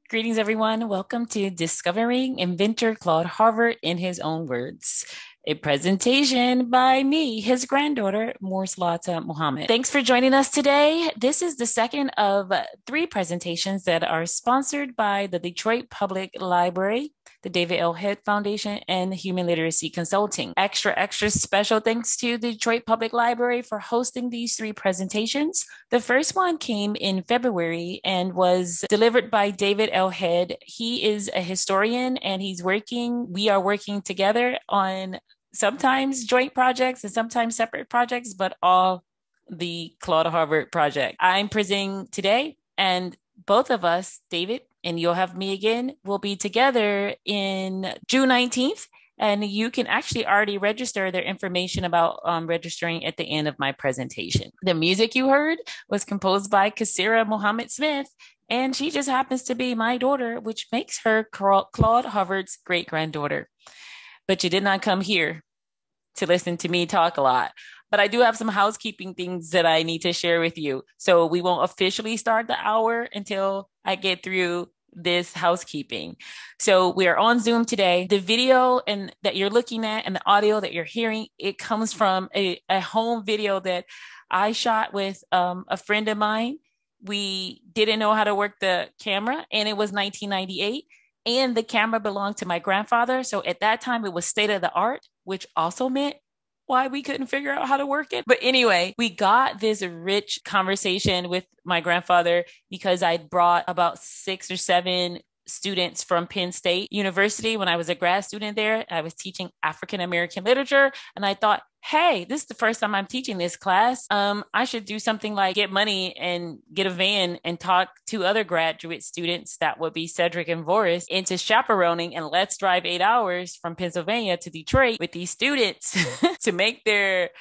Greetings, everyone. Welcome to Discovering Inventor Claude Harvard in His Own Words, a presentation by me, his granddaughter, Mursalata Muhammad. Thanks for joining us today. This is the second of three presentations that are sponsored by the Detroit Public Library, the David L. Head Foundation, and Human Literacy Consulting. Extra special thanks to the Detroit Public Library for hosting these three presentations. The first one came in February and was delivered by David L. Head. He is a historian and we are working together on sometimes joint projects and sometimes separate projects, but all the Claude Harvard project. I'm presenting today, and both of us, David, and you'll have me again, will be together in June 19th. And you can actually already register their information about registering at the end of my presentation. The music you heard was composed by Kasira Muhammad Smith, and she just happens to be my daughter, which makes her Claude Harvard's great-granddaughter. But you did not come here to listen to me talk a lot. But I do have some housekeeping things that I need to share with you. So we won't officially start the hour until I get through this housekeeping. So we are on Zoom today. The video that you're looking at and the audio that you're hearing, it comes from a home video that I shot with a friend of mine. We didn't know how to work the camera, and it was 1998. And the camera belonged to my grandfather. So at that time, it was state of the art, which also meant why we couldn't figure out how to work it. But anyway, we got this rich conversation with my grandfather because I brought about 6 or 7 students from Penn State University when I was a grad student there. I was teaching African American literature, and I thought, hey, this is the first time I'm teaching this class. I should do something like get money and get a van and talk to other graduate students, that would be Cedric and Voris, into chaperoning, and let's drive 8 hours from Pennsylvania to Detroit with these students to make their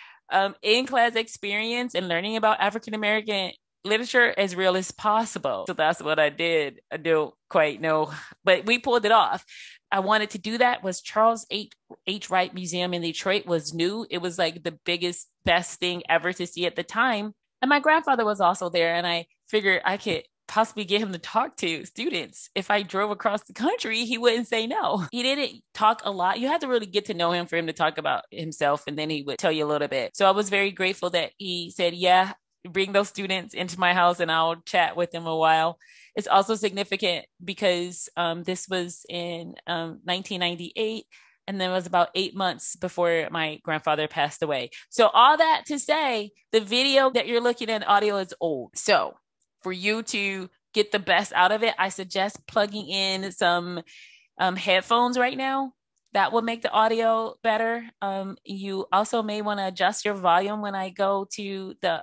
in-class experience and learning about African American literature as real as possible. So that's what I did. I don't quite know, but we pulled it off. I wanted to do that. Was Charles H. Wright Museum in Detroit was new. It was like the biggest, best thing ever to see at the time. And my grandfather was also there. And I figured I could possibly get him to talk to students. If I drove across the country, he wouldn't say no. He didn't talk a lot. You had to really get to know him for him to talk about himself. And then he would tell you a little bit. So I was very grateful that he said, yeah, bring those students into my house and I'll chat with them a while. It's also significant because this was in 1998, and then it was about 8 months before my grandfather passed away. So all that to say, the video that you're looking at, audio is old. So for you to get the best out of it, I suggest plugging in some headphones right now. That will make the audio better. You also may want to adjust your volume when I go to the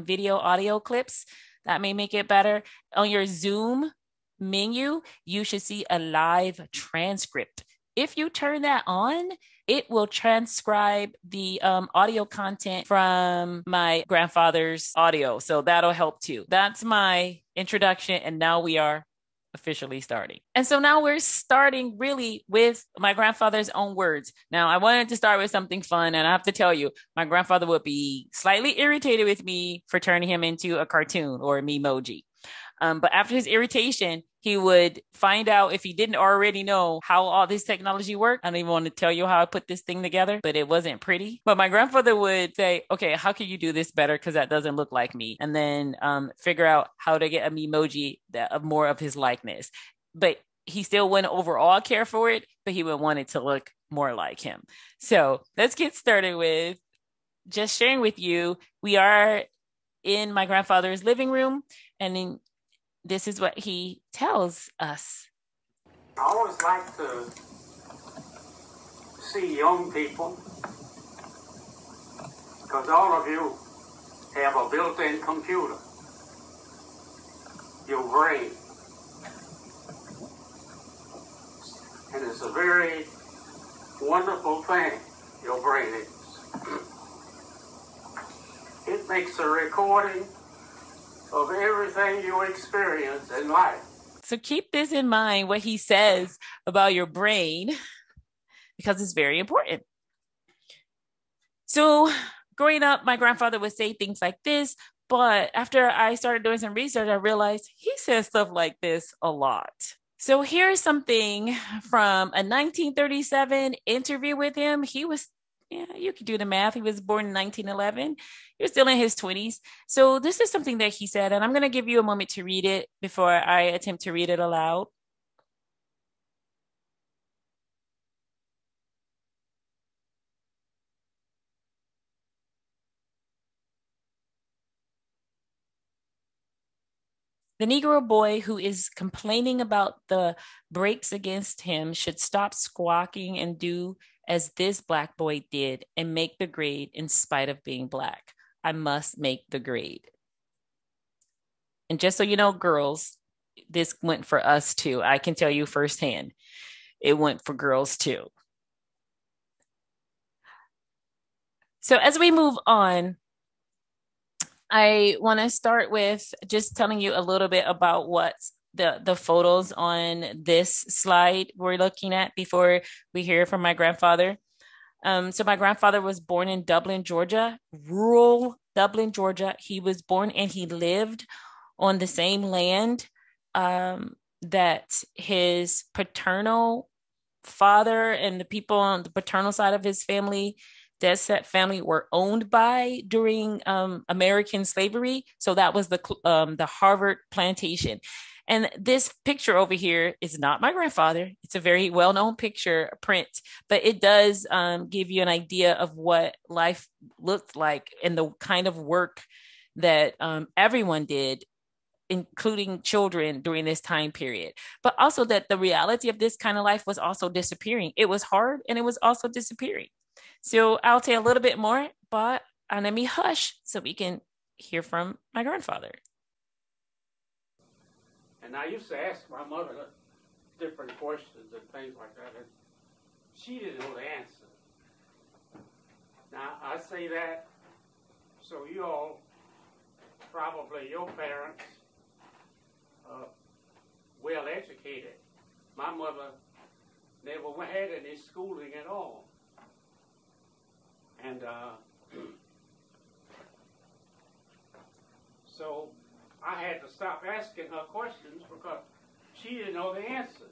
video audio clips. That may make it better. On your Zoom menu, you should see a live transcript. If you turn that on, it will transcribe the audio content from my grandfather's audio. So that'll help too. That's my introduction. And now we are officially starting. And so now we're starting really with my grandfather's own words. Now, I wanted to start with something fun, and I have to tell you, my grandfather would be slightly irritated with me for turning him into a cartoon or a memoji. But after his irritation, he would find out, if he didn't already know, how all this technology worked. I don't even want to tell you how I put this thing together, but it wasn't pretty. But my grandfather would say, okay, how can you do this better? Because that doesn't look like me. And then figure out how to get a memoji of more of his likeness. But he still wouldn't overall care for it, but he would want it to look more like him. So let's get started with just sharing with you. We are in my grandfather's living room, and this is what he tells us. I always like to see young people, because all of you have a built-in computer, your brain. And it's a very wonderful thing, your brain is. It makes a recording of everything you experience in life. So keep this in mind, what he says about your brain, because it's very important. So growing up, my grandfather would say things like this: But after I started doing some research, I realized he says stuff like this a lot. So here's something from a 1937 interview with him. He was, yeah, you could do the math. He was born in 1911. He was still in his 20s. So this is something that he said, and I'm going to give you a moment to read it before I attempt to read it aloud. The Negro boy who is complaining about the breaks against him should stop squawking and do as this Black boy did and make the grade in spite of being Black. I must make the grade. And just so you know, girls, this went for us too. I can tell you firsthand, it went for girls too. So as we move on, I want to start with just telling you a little bit about what the photos on this slide we're looking at before we hear from my grandfather. So my grandfather was born in Dublin, Georgia, rural Dublin, Georgia. He was born and he lived on the same land that his paternal father and the people on the paternal side of his family, Desset family, were owned by during American slavery. So that was the Harvard plantation. And this picture over here is not my grandfather. It's a very well-known picture print, but it does give you an idea of what life looked like and the kind of work that everyone did, including children during this time period, but also that the reality of this kind of life was also disappearing. It was hard and it was also disappearing. So I'll tell a little bit more, but let me hush so we can hear from my grandfather. And I used to ask my mother different questions and things like that, and she didn't know the answer. Now, I say that so you all, probably your parents, well educated. My mother never had any schooling at all. And so I had to stop asking her questions because she didn't know the answer.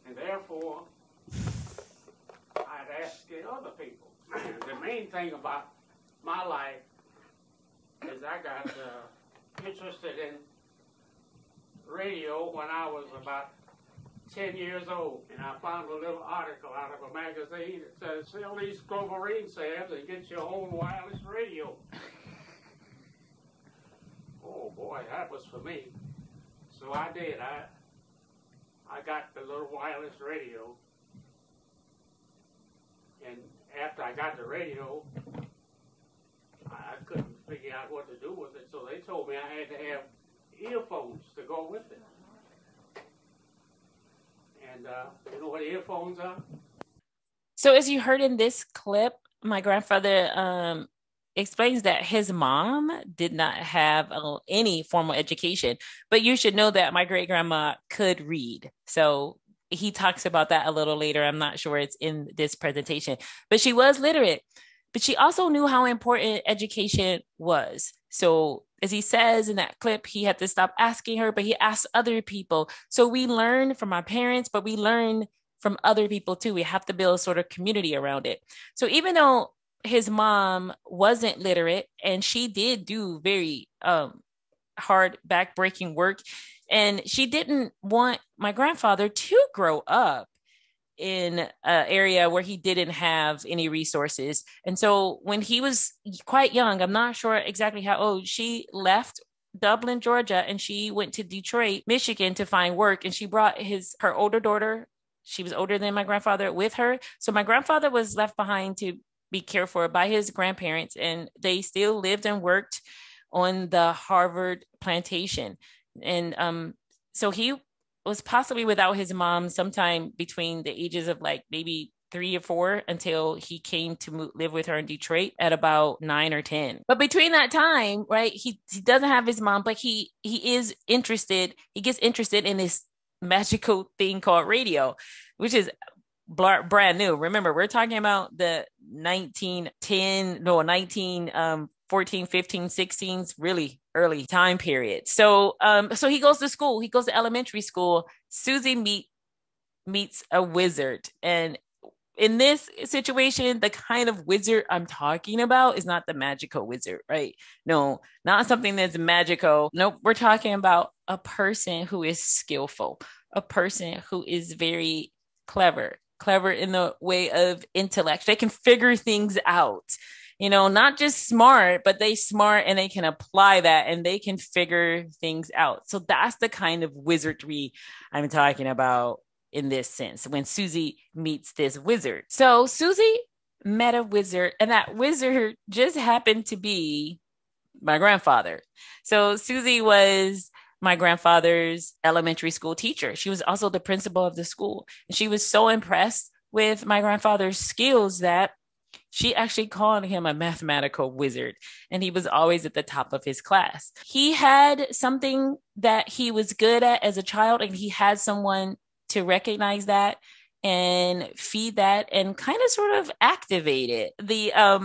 And therefore, I'd ask other people. The main thing about my life is I got interested in radio when I was about 10 years old, and I found a little article out of a magazine that says, sell these cloverine salves and get your own wireless radio. Oh boy, that was for me. So I did. I got the little wireless radio, and after I got the radio, I couldn't figure out what to do with it, so they told me I had to have earphones to go with it. And you know what earphones are? So as you heard in this clip, my grandfather explains that his mom did not have any formal education, but you should know that my great grandma could read. So he talks about that a little later. I'm not sure it's in this presentation, but she was literate. But she also knew how important education was. So as he says in that clip, he had to stop asking her, but he asked other people. So we learn from our parents, but we learn from other people too. We have to build a sort of community around it. So even though his mom wasn't literate and she did do very hard backbreaking work, and she didn't want my grandfather to grow up in an area where he didn't have any resources. And so when he was quite young, I'm not sure exactly how old, she left Dublin, Georgia, and she went to Detroit, Michigan to find work. And she brought her older daughter, she was older than my grandfather, with her. So my grandfather was left behind to be cared for by his grandparents, and they still lived and worked on the Harvard plantation. And so he was possibly without his mom sometime between the ages of like maybe 3 or 4 until he came to live with her in Detroit at about 9 or 10. But between that time, right, he doesn't have his mom, but he is interested. He gets interested in this magical thing called radio, which is brand new. Remember, we're talking about the 1910, no, 1914, 15, 16s, really early time period. So he goes to school. He goes to elementary school. Susie meets a wizard, and in this situation, the kind of wizard I'm talking about is not the magical wizard, right? No, not something that's magical. Nope, we're talking about a person who is skillful, a person who is very clever in the way of intellect. They can figure things out. You know, not just smart, but they smart and they can apply that and they can figure things out. So that's the kind of wizardry I'm talking about in this sense when Susie meets this wizard. So Susie met a wizard, and that wizard just happened to be my grandfather. So Susie was my grandfather's elementary school teacher. She was also the principal of the school. And she was so impressed with my grandfather's skills that she actually called him a mathematical wizard, and he was always at the top of his class. He had something that he was good at as a child, and he had someone to recognize that and feed that and kind of sort of activate it.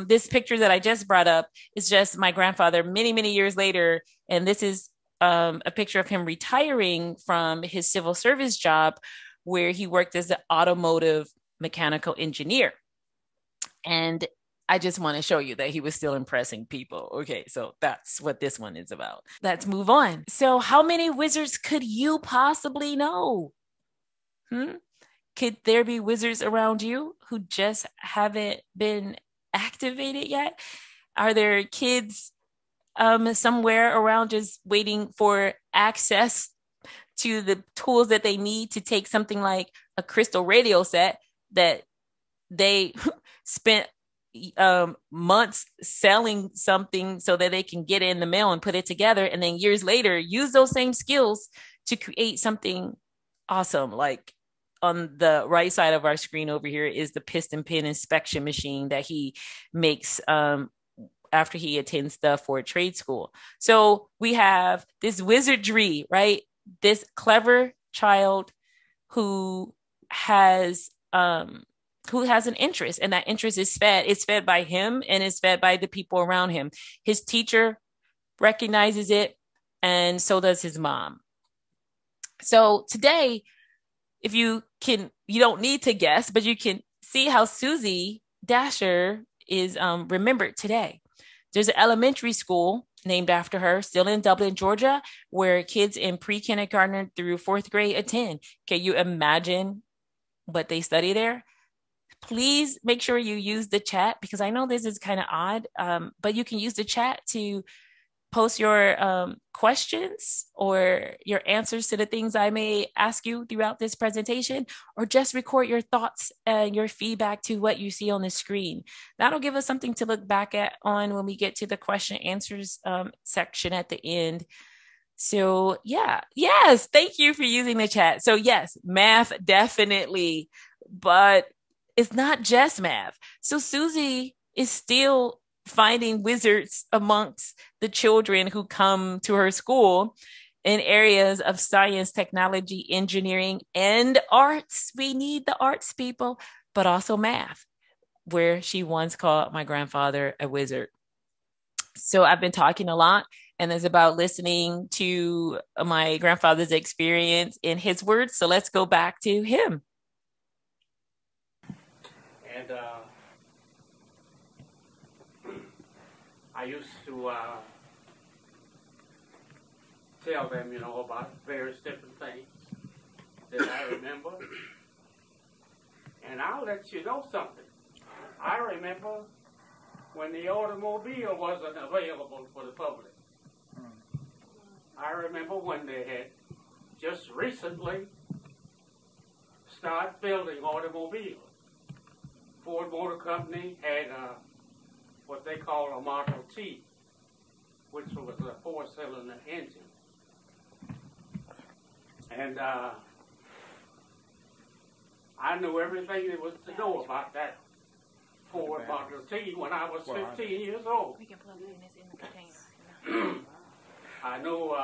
This picture that I just brought up is just my grandfather many years later, and this is a picture of him retiring from his civil service job where he worked as an automotive mechanical engineer. And I just want to show you that he was still impressing people. Okay, so that's what this one is about. Let's move on. So how many wizards could you possibly know? Could there be wizards around you who just haven't been activated yet? Are there kids somewhere around just waiting for access to the tools that they need to take something like a crystal radio set that they spent months selling something so that they can get it in the mail and put it together, and then years later use those same skills to create something awesome? Like on the right side of our screen over here is the piston pin inspection machine that he makes after he attends the Ford Trade School. So we have this wizardry, right? This clever child who has an interest, and that interest is fed. It's fed by him and it's fed by the people around him. His teacher recognizes it, and so does his mom. So today, if you don't need to guess, but you can see how Susie Dasher is remembered today. There's an elementary school named after her, still in Dublin, Georgia, where kids in pre-kindergarten through fourth grade attend. Can you imagine what they study there? Please make sure you use the chat, because I know this is kind of odd, but you can use the chat to post your questions or your answers to the things I may ask you throughout this presentation, or just record your thoughts and your feedback to what you see on the screen. That'll give us something to look back at on when we get to the question answers section at the end. So yeah, yes, thank you for using the chat. So yes, math definitely, but it's not just math. So Susie is still finding wizards amongst the children who come to her school in areas of science, technology, engineering, and arts. We need the arts people, but also math, where she once called my grandfather a wizard. So I've been talking a lot, and it's about listening to my grandfather's experience in his words. So let's go back to him. And I used to tell them, about various different things that I remember. And I'll let you know something. I remember when the automobile wasn't available for the public. I remember when they had just recently started building automobiles. Ford Motor Company had what they call a Model T, which was a four-cylinder engine. And I knew everything there was to know about that Ford Model T when I was 15 years old. We can plug this in the container. I knew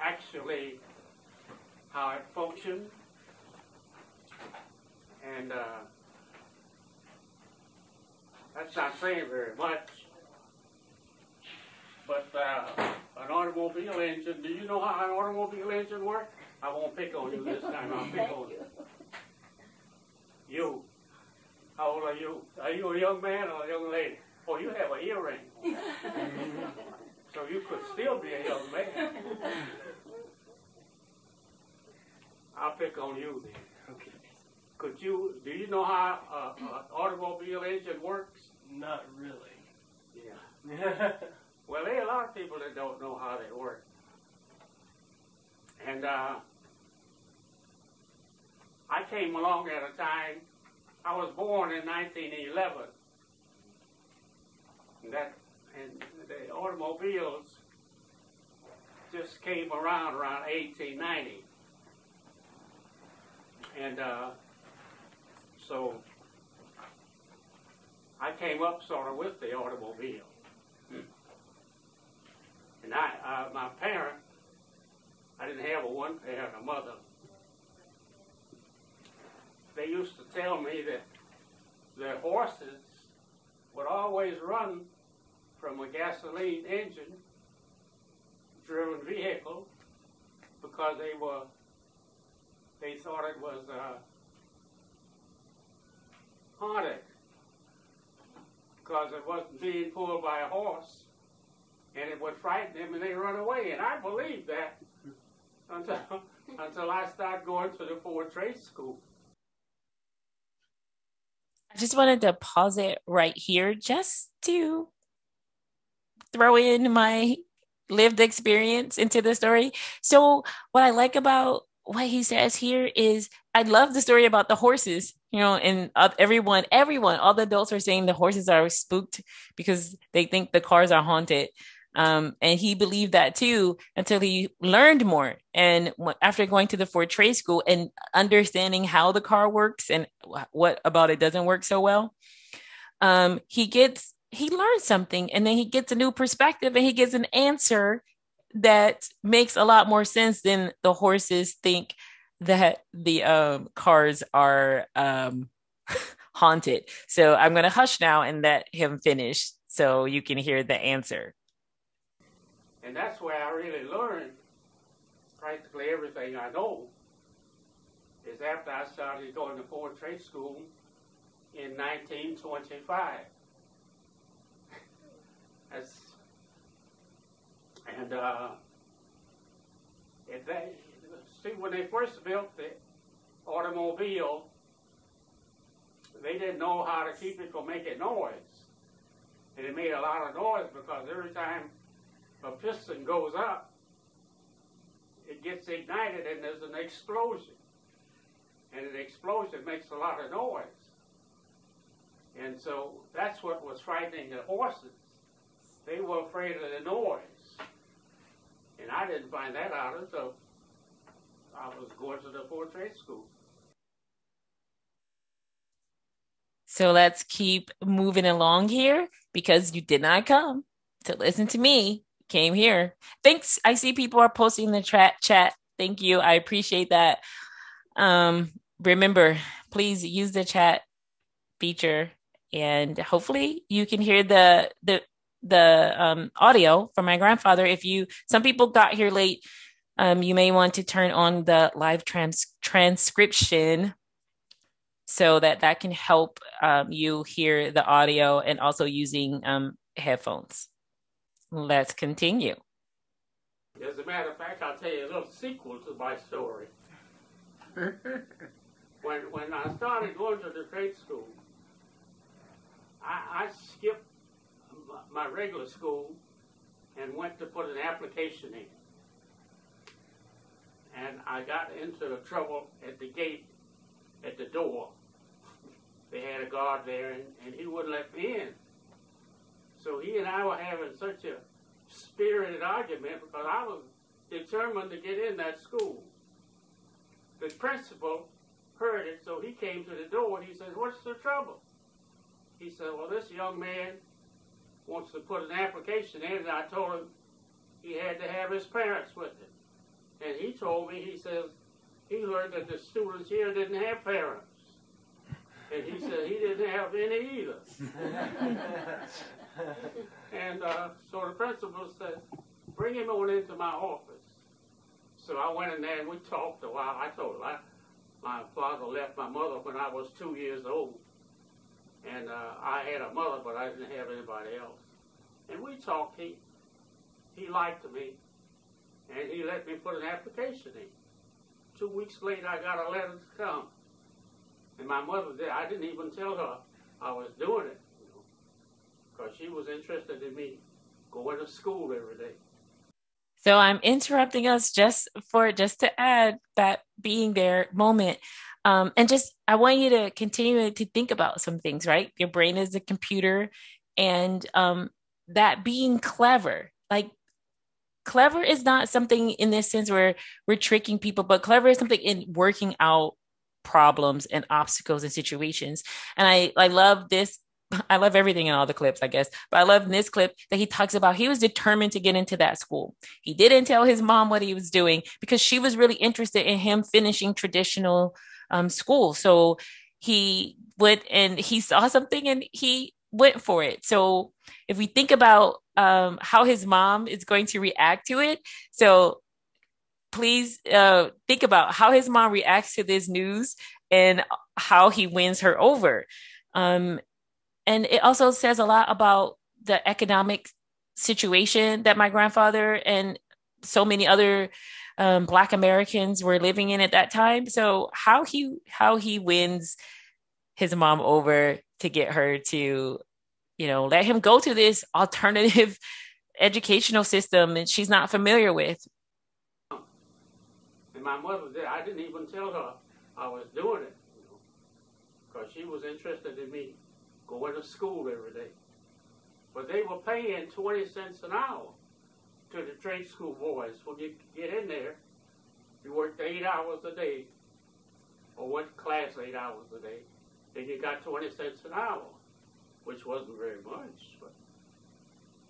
actually how it functioned, And that's not saying very much. But an automobile engine, do you know how an automobile engine works? I won't pick on you this time, I'll pick on you. You. How old are you? Are you a young man or a young lady? Oh, you have an earring. So you could still be a young man. I'll pick on you then. Okay. Do you know how an automobile engine works? Not really. Yeah. Well, there are a lot of people that don't know how they work. And I came along at a time, I was born in 1911. And the automobiles just came around 1890. And so I came up sort of with the automobile. And my parent, I didn't have one parent, a mother. They used to tell me that their horses would always run from a gasoline engine driven vehicle because they thought it was haunted because it wasn't being pulled by a horse. And it would frighten them, and they run away. And I believed that until I started going to the Ford Trade School. I just wanted to pause it right here just to throw in my lived experience into the story. So what I like about what he says here is I love the story about the horses, and everyone, all the adults are saying the horses are spooked because they think the cars are haunted. And he believed that too until he learned more. And after going to the Ford Trade School and understanding how the car works and what about it doesn't work so well, he learns something, and then he gets a new perspective, and he gets an answer that makes a lot more sense than the horses think that the cars are haunted. So I'm going to hush now and let him finish so you can hear the answer. And that's where I really learned practically everything I know, is after I started going to Ford Trade School in 1925. When they first built the automobile, they didn't know how to keep it from making noise. And it made a lot of noise because every time a piston goes up, it gets ignited and there's an explosion. And an explosion makes a lot of noise. And so that's what was frightening the horses. They were afraid of the noise. And I didn't find that out until I was going to the Ford Trade School. So let's keep moving along here because you did not come to listen to me. You came here. Thanks. I see people are posting in the chat. Thank you. I appreciate that. Remember, please use the chat feature, and hopefully you can hear the audio from my grandfather. Some people got here late, you may want to turn on the live transcription so that can help you hear the audio, and also using headphones. Let's continue. As a matter of fact, I'll tell you a little sequel to my story. When I started going to the trade school, I skipped my regular school and went to put an application in. And I got into trouble at the gate, at the door. They had a guard there, and he wouldn't let me in. So he and I were having such a spirited argument because I was determined to get in that school. The principal heard it, so he came to the door and he said, "What's the trouble?" He said, "Well, this young man wants to put an application in," and I told him he had to have his parents with him. And he told me, he says, he heard that the students here didn't have parents. And he said he didn't have any either. And so the principal said, bring him on into my office. So I went in there and we talked a while. I told him my father left my mother when I was 2 years old. And I had a mother, but I didn't have anybody else. And we talked. He liked me. And he let me put an application in. 2 weeks later, I got a letter to come. And my mother did. I didn't even tell her I was doing it, because she was interested in me going to school every day. So I'm interrupting us just to add that being there moment. And just, I want you to continue to think about some things, right? Your brain is a computer, and that being clever, like clever is not something in this sense where we're tricking people, but clever is something in working out problems and obstacles and situations. And I love this. I love everything in all the clips, I guess, but I love in this clip that he talks about he was determined to get into that school. He didn't tell his mom what he was doing because she was really interested in him finishing traditional school. So he went and he saw something and he went for it. So if we think about how his mom is going to react to it, so please think about how his mom reacts to this news and how he wins her over. And it also says a lot about the economic situation that my grandfather and so many other Black Americans were living in at that time. So how he wins his mom over to get her to, let him go to this alternative educational system that she's not familiar with. And my mother did. I didn't even tell her I was doing it, because she was interested in me going to school every day. But they were paying 20 cents an hour to the trade school boys. When you get in there, you worked 8 hours a day, or went to class 8 hours a day, and you got 20 cents an hour, which wasn't very much, but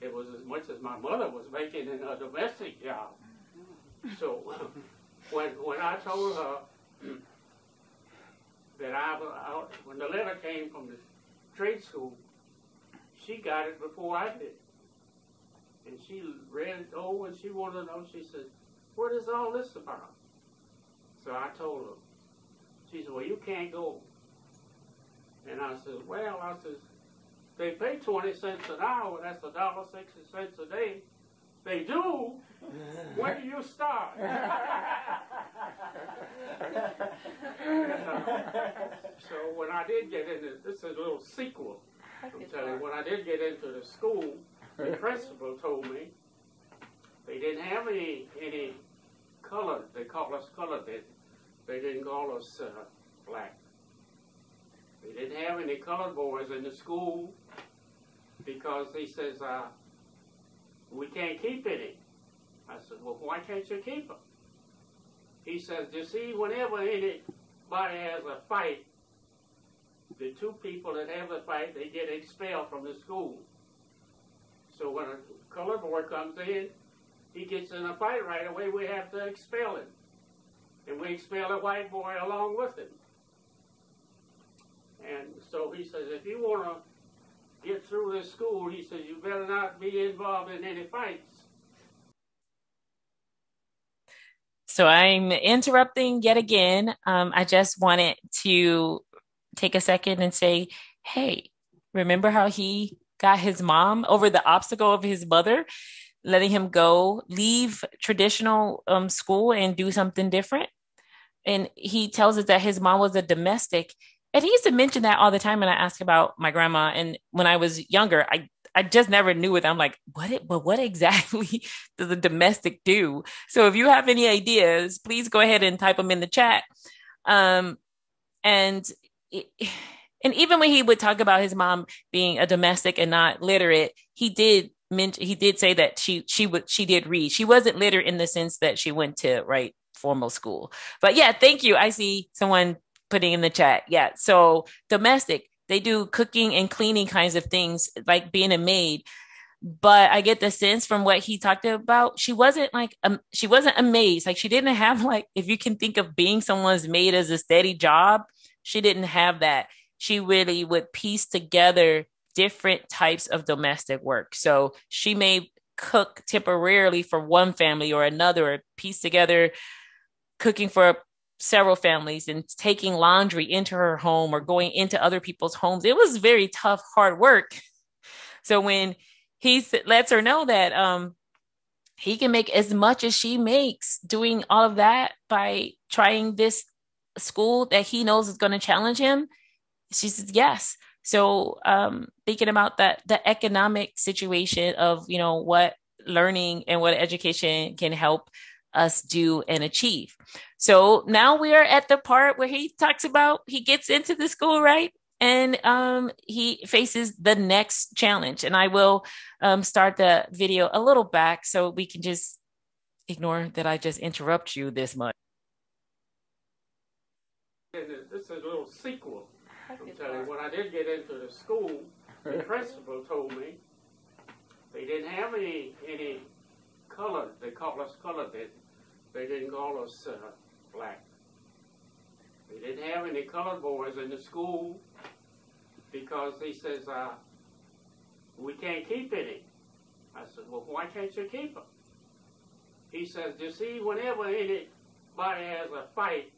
it was as much as my mother was making in a domestic job. So when I told her that when the letter came from the trade school, she got it before I did. And she read it over and she wanted to know, she said, what is all this about? So I told her. She said, well, you can't go. And I said, they pay 20 cents an hour, that's $1.60 a day. They do? When do you start? So when I did get into, this is a little sequel, I'm telling you, when I did get into the school, the principal told me they didn't have any color. They call us colored. They didn't call us black. They didn't have any colored boys in the school because he says, we can't keep any. I said, well, why can't you keep them? He says, you see, whenever anybody has a fight, the two people that have the fight, they get expelled from the school. So when a colored boy comes in, he gets in a fight right away, we have to expel him. And we expel a white boy along with him. And so he says, if you want to get through this school, he says, you better not be involved in any fights. So I'm interrupting yet again. I just wanted to take a second and say, hey, remember how he got his mom over the obstacle of his mother, letting him go, leave traditional school and do something different? And he tells us that his mom was a domestic. And he used to mention that all the time when I asked about my grandma. And when I was younger, I just never knew it. I'm like, what exactly does a domestic do? So if you have any ideas, please go ahead and type them in the chat. And even when he would talk about his mom being a domestic and not literate, he did say that she did read. She wasn't literate in the sense that she went to formal school. But yeah, thank you. I see someone putting in the chat. Yeah. So domestic, they do cooking and cleaning kinds of things, like being a maid. But I get the sense from what he talked about, she wasn't a maid. Like she didn't have if you can think of being someone's maid as a steady job, she didn't have that. she really would piece together different types of domestic work. So she may cook temporarily for one family or another, or piece together cooking for several families and taking laundry into her home or going into other people's homes. It was very tough, hard work. So when he lets her know that he can make as much as she makes doing all of that by trying this school that he knows is going to challenge him, she says yes. So thinking about that, the economic situation of, you know, what learning and what education can help us do and achieve. So now we are at the part where he talks about, he gets into the school, right? And he faces the next challenge. And I will start the video a little back so we can just ignore that I just interrupt you this much. This is a little sequel. I'm telling you, when I did get into the school, the principal told me they didn't have any color. They call us colored. They didn't call us black. They didn't have any colored boys in the school because he says, we can't keep any. I said, well, why can't you keep them? He says, you see, whenever anybody has a fight,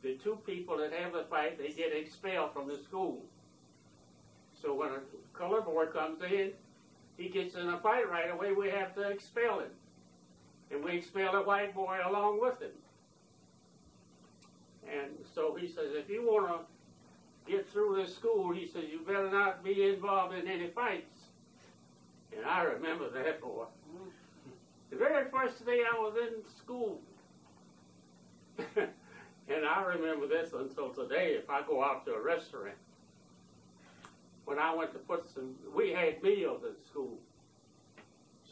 the two people that have the fight, they get expelled from the school. So when a colored boy comes in, he gets in a fight right away, we have to expel him. And we expel a white boy along with him. And so he says, if you want to get through this school, he says, you better not be involved in any fights. And I remember that, boy. The very first day I was in school. And I remember this until today. If I go out to a restaurant, when I went to put some, we had meals at school.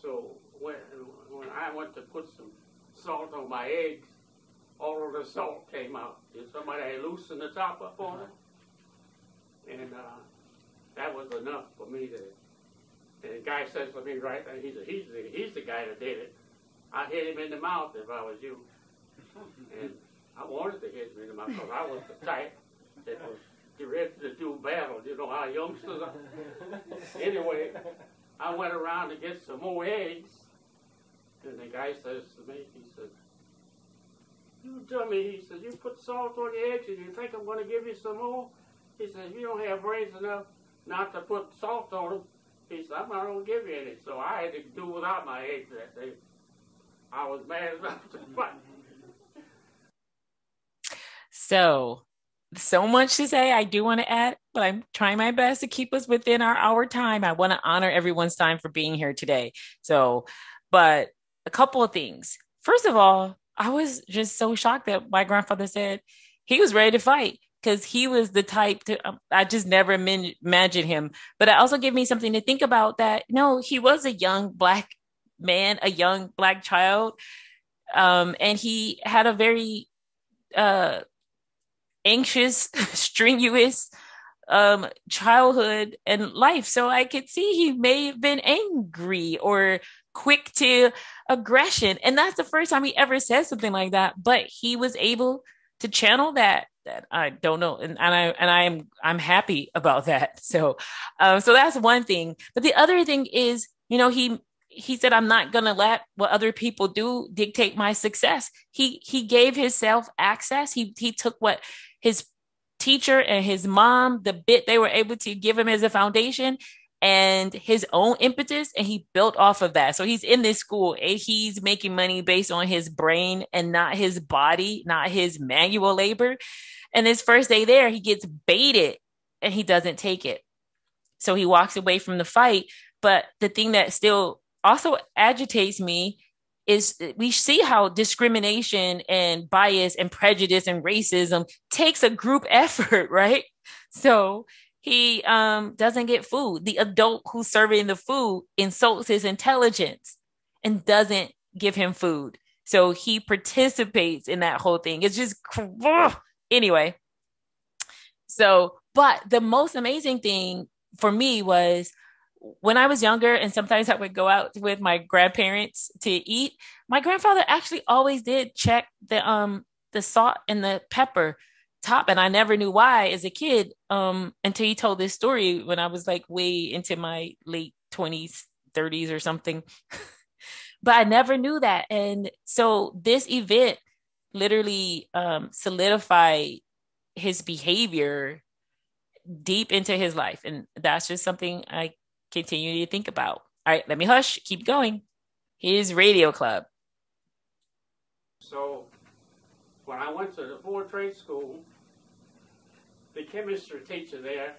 So when I went to put some salt on my eggs, all of the salt came out. And somebody had loosened the top up on it. And that was enough for me to, and the guy says to me right there, he's the guy that did it. I'd hit him in the mouth if I was you. And I wanted to hit him in the mouth because I was the type that was ready to do battle. You know how youngsters are. Anyway, I went around to get some more eggs. And the guy says to me, he said, you dummy, he said, you put salt on your eggs and you think I'm going to give you some more? He said, you don't have brains enough not to put salt on them. He said, I'm not going to give you any. So I had to do without my eggs that day. I was mad enough to fight. So much to say. I do want to add, but I'm trying my best to keep us within our hour time. I want to honor everyone's time for being here today. So, but a couple of things. First of all, I was just so shocked that my grandfather said he was ready to fight because he was the type to, I just never imagined him. But it also gave me something to think about that, no, he was a young Black man, a young Black child. And he had a very anxious, strenuous childhood and life. So I could see he may have been angry or quick to aggression. And that's the first time he ever said something like that. But he was able to channel that I don't know. And I'm happy about that. So that's one thing. But the other thing is, you know, he said, I'm not going to let what other people do dictate my success. He gave himself access. He took what his teacher and his mom, the bit they were able to give him as a foundation and his own impetus, and he built off of that. So he's in this school and he's making money based on his brain and not his body, not his manual labor. And his first day there, he gets baited and he doesn't take it. So he walks away from the fight. But the thing that still also agitates me is we see how discrimination and bias and prejudice and racism takes a group effort, right? So he doesn't get food. The adult who's serving the food insults his intelligence and doesn't give him food. So he participates in that whole thing. It's just, anyway. So, but the most amazing thing for me was when I was younger and sometimes I would go out with my grandparents to eat, my grandfather actually always did check the salt and the pepper top, and I never knew why as a kid, until he told this story when I was like way into my late 20s, 30s or something. But I never knew that. And so this event literally solidified his behavior deep into his life. And that's just something I continue to think about. All right, let me hush, keep going. His radio club. So when I went to the Ford Trade School, the chemistry teacher there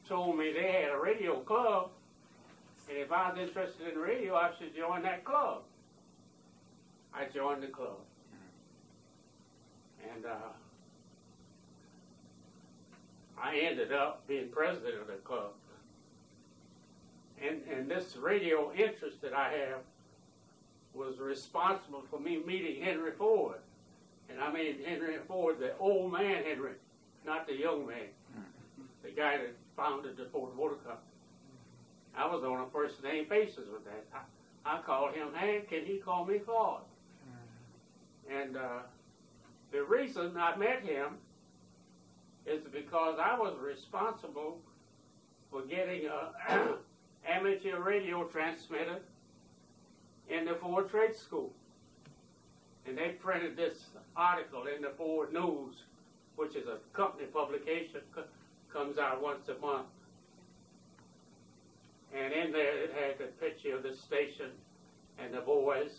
told me they had a radio club, and if I was interested in radio, I should join that club. I joined the club. And I ended up being president of the club. And this radio interest that I have was responsible for me meeting Henry Ford. And I mean Henry Ford, the old man Henry, not the young man, the guy that founded the Ford Motor Company. I was on a first name basis with that. I called him Hank, and he called me Claude. And the reason I met him is because I was responsible for getting an amateur radio transmitter in the Ford Trade School. And they printed this article in the Ford News, which is a company publication, comes out once a month. And in there it had the picture of the station and the boys.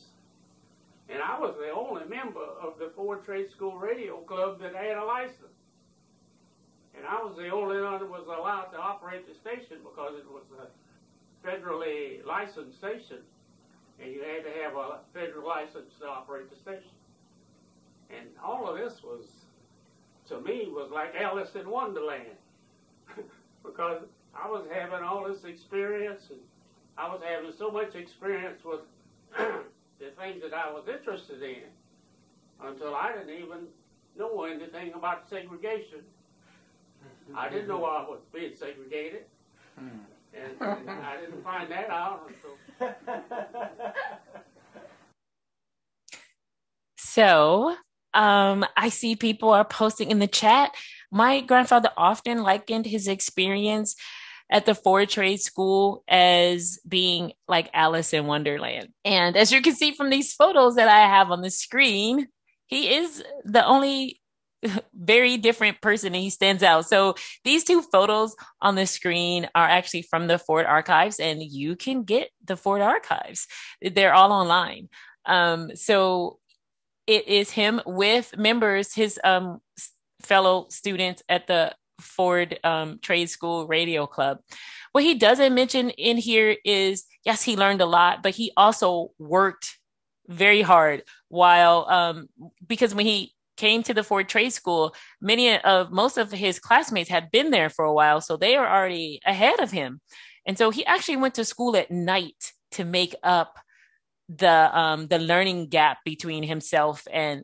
And I was the only member of the Ford Trade School Radio Club that had a license. And I was the only one that was allowed to operate the station because it was a federally licensed station. And you had to have a federal license to operate the station. And all of this was, to me, was like Alice in Wonderland. Because I was having all this experience, and I was having so much experience with the things that I was interested in, until I didn't even know anything about segregation. I didn't know I was being segregated, and I didn't find that out until... So, I see people are posting in the chat. My grandfather often likened his experience at the Ford Trade School as being like Alice in Wonderland. And as you can see from these photos that I have on the screen, he is the only very different person and he stands out. So these two photos on the screen are actually from the Ford archives, and you can get the Ford archives. They're all online. So it is him with members, his fellow students at the Ford Trade School Radio Club. What he doesn't mention in here is, yes, he learned a lot, but he also worked very hard while, because when he came to the Ford Trade School, most of his classmates had been there for a while, so they were already ahead of him. And so he actually went to school at night to make up the learning gap between himself and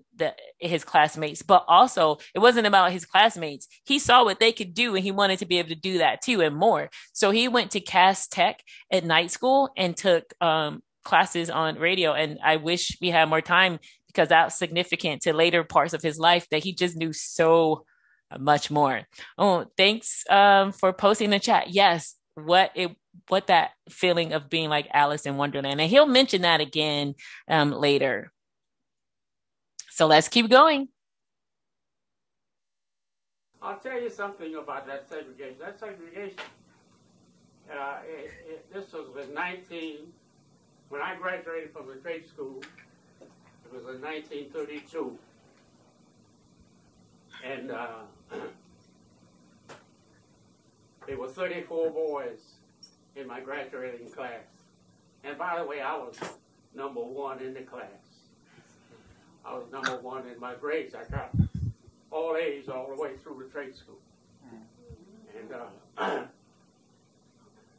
his classmates. But also, it wasn't about his classmates. He saw what they could do, and he wanted to be able to do that too, and more. So he went to Cass Tech at night school and took classes on radio. And I wish we had more time, because that's significant to later parts of his life, that he just knew so much more. Oh, thanks for posting in the chat. Yes, what that feeling of being like Alice in Wonderland. And he'll mention that again later. So let's keep going. I'll tell you something about that segregation. That segregation, this was when I graduated from the trade school, it was in 1932. And there were 34 boys in my graduating class. And by the way, I was number one in the class. I was number one in my grades. I got all A's all the way through the trade school. And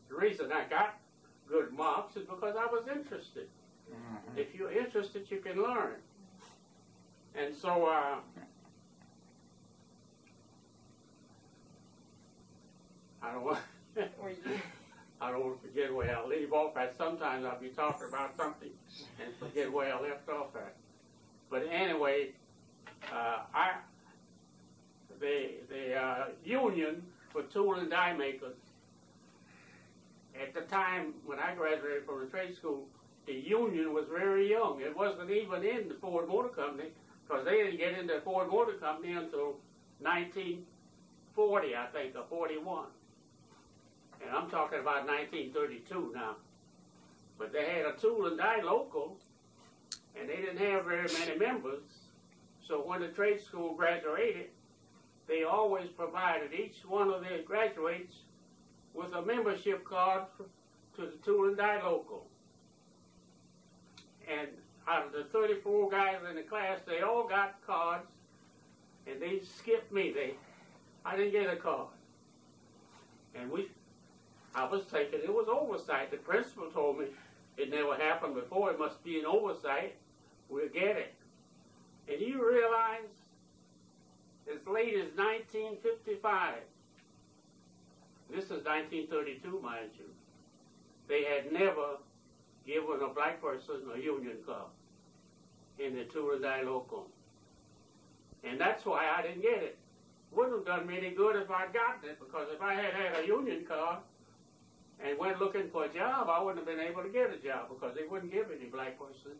the reason I got good marks is because I was interested. If you're interested, you can learn. And so I don't want to forget where I leave off at. Sometimes I'll be talking about something and forget where I left off at. But anyway, the union for tool and die makers. At the time when I graduated from the trade school, the union was very young. It wasn't even in the Ford Motor Company, because they didn't get into the Ford Motor Company until 1940, I think, or 41. And I'm talking about 1932 now. But they had a tool and die local, and they didn't have very many members. So when the trade school graduated, they always provided each one of their graduates with a membership card to the tool and die local. And out of the 34 guys in the class, they all got cards, and they skipped me. I didn't get a card. And I was thinking it was oversight. The principal told me it never happened before. It must be an oversight. We'll get it. And you realize, as late as 1955, this is 1932, mind you, they had never given a black person a union card in the tool and die local. And that's why I didn't get it. Wouldn't have done me any good if I'd gotten it, because if I had had a union card and went looking for a job, I wouldn't have been able to get a job, because they wouldn't give any black person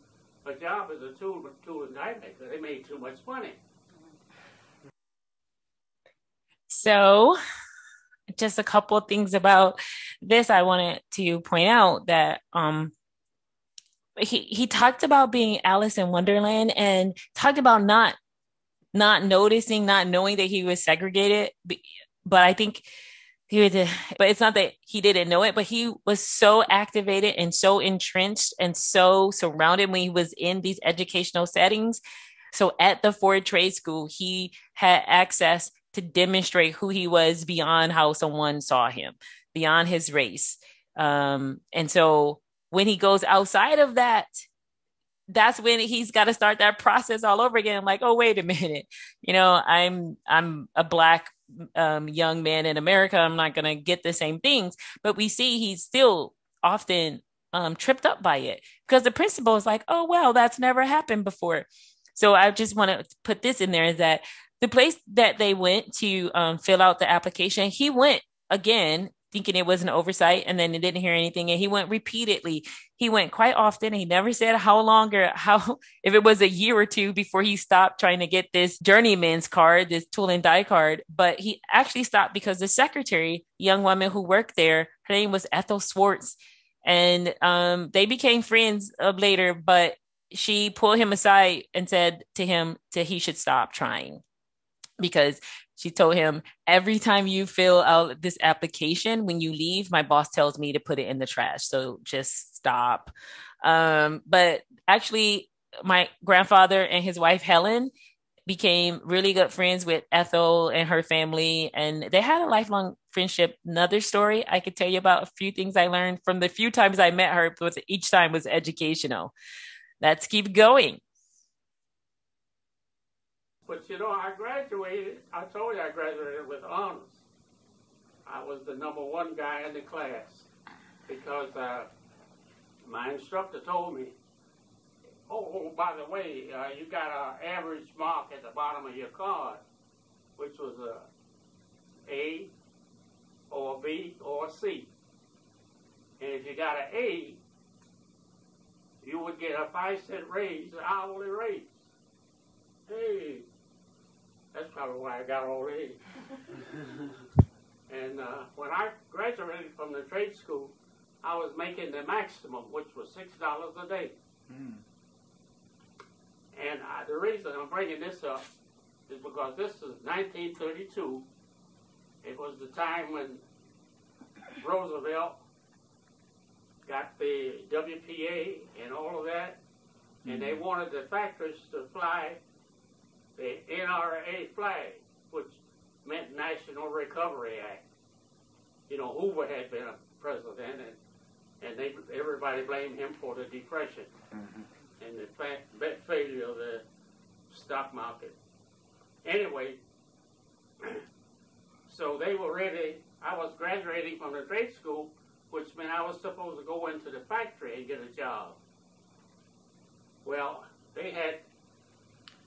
a job as a tool and die maker. They made too much money. So, just a couple of things about this I wanted to point out, that he talked about being Alice in Wonderland, and talked about not noticing, not knowing that he was segregated. But I think but it's not that he didn't know it, but he was so activated and so entrenched and so surrounded when he was in these educational settings. So at the Ford Trade School, he had access to demonstrate who he was beyond how someone saw him, beyond his race. And so when he goes outside of that, that's when he's got to start that process all over again. Like, oh, wait a minute, I'm a black young man in America. I'm not going to get the same things. But we see he's still often tripped up by it, because the principal is like, oh, well, that's never happened before. So I just want to put this in there, is that the place that they went to fill out the application, he went again thinking it was an oversight, and then he didn't hear anything. And he went repeatedly. He went quite often. He never said how long or if it was a year or two before he stopped trying to get this journeyman's card, this tool and die card. But he actually stopped because the secretary, young woman who worked there, her name was Ethel Swartz. And they became friends later, but she pulled him aside and said to him that he should stop trying, because she told him, every time you fill out this application, when you leave, my boss tells me to put it in the trash. So just stop. But actually, my grandfather and his wife, Helen, became really good friends with Ethel and her family. And they had a lifelong friendship. Another story I could tell you about, a few things I learned from the few times I met her, but each time was educational. Let's keep going. But I graduated. I told you I graduated with honors. I was the #1 guy in the class, because my instructor told me, oh, by the way, you got an average mark at the bottom of your card, which was A or a B or a C. And if you got an A, you would get a 5-cent raise, an hourly raise. Hey, that's probably why I got all A's. And when I graduated from the trade school, I was making the maximum, which was $6 a day. Mm. And the reason I'm bringing this up is because this is 1932. It was the time when Roosevelt got the WPA and all of that, and they wanted the factories to fly the NRA flag, which meant National Recovery Act. Hoover had been a president, and everybody blamed him for the Depression and the failure of the stock market. Anyway, so they were ready. I was graduating from the trade school, which meant I was supposed to go into the factory and get a job. Well, they had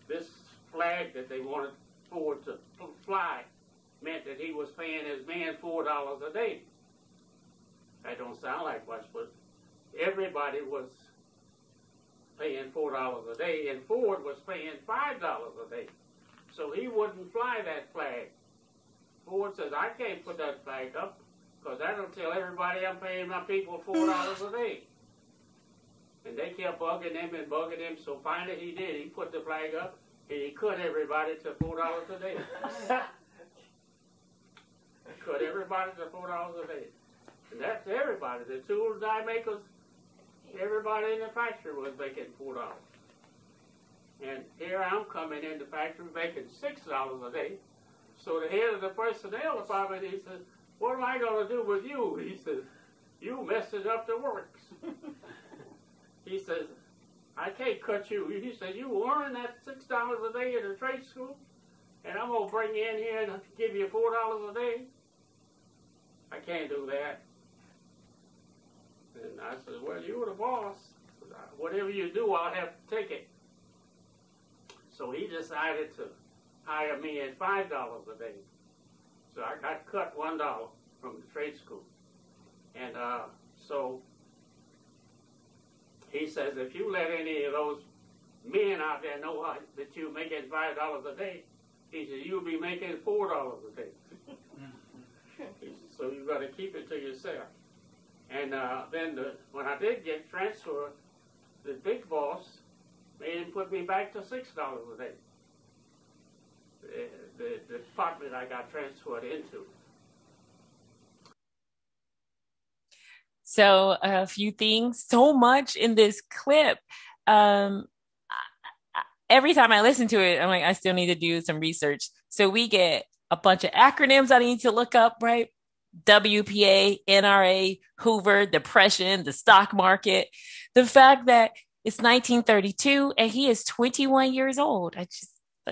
this flag that they wanted Ford to fly meant that he was paying his man $4 a day. That don't sound like much, but everybody was paying $4 a day, and Ford was paying $5 a day. So he wouldn't fly that flag. Ford says, I can't put that flag up because that'll tell everybody I'm paying my people $4 a day. And they kept bugging him and bugging him, so finally he did. He put the flag up, and he cut everybody to $4 a day. Cut everybody to $4 a day. And that's everybody. The tool die makers, everybody in the factory was making $4. And here I'm coming in the factory making $6 a day. So the head of the personnel department, he says, what am I going to do with you? He says, you messing up the works. He says, I can't cut you. He said, you earn that $6 a day in the trade school, and I'm going to bring you in here and give you $4 a day? I can't do that. And I said, well, you're the boss. Whatever you do, I'll have to take it. So he decided to hire me at $5 a day. So I got cut $1 from the trade school. And so he says, if you let any of those men out there know that you're making $5 a day, he says, you'll be making $4 a day. He says, so you've got to keep it to yourself. And then when I did get transferred, the big boss made him put me back to $6 a day. The department I got transferred into. So a few things, so much in this clip. Every time I listen to it, I'm like, I still need to do some research. So we get a bunch of acronyms I need to look up, right? WPA, NRA, Hoover, Depression, the stock market. The fact that it's 1932 and he is 21 years old. I just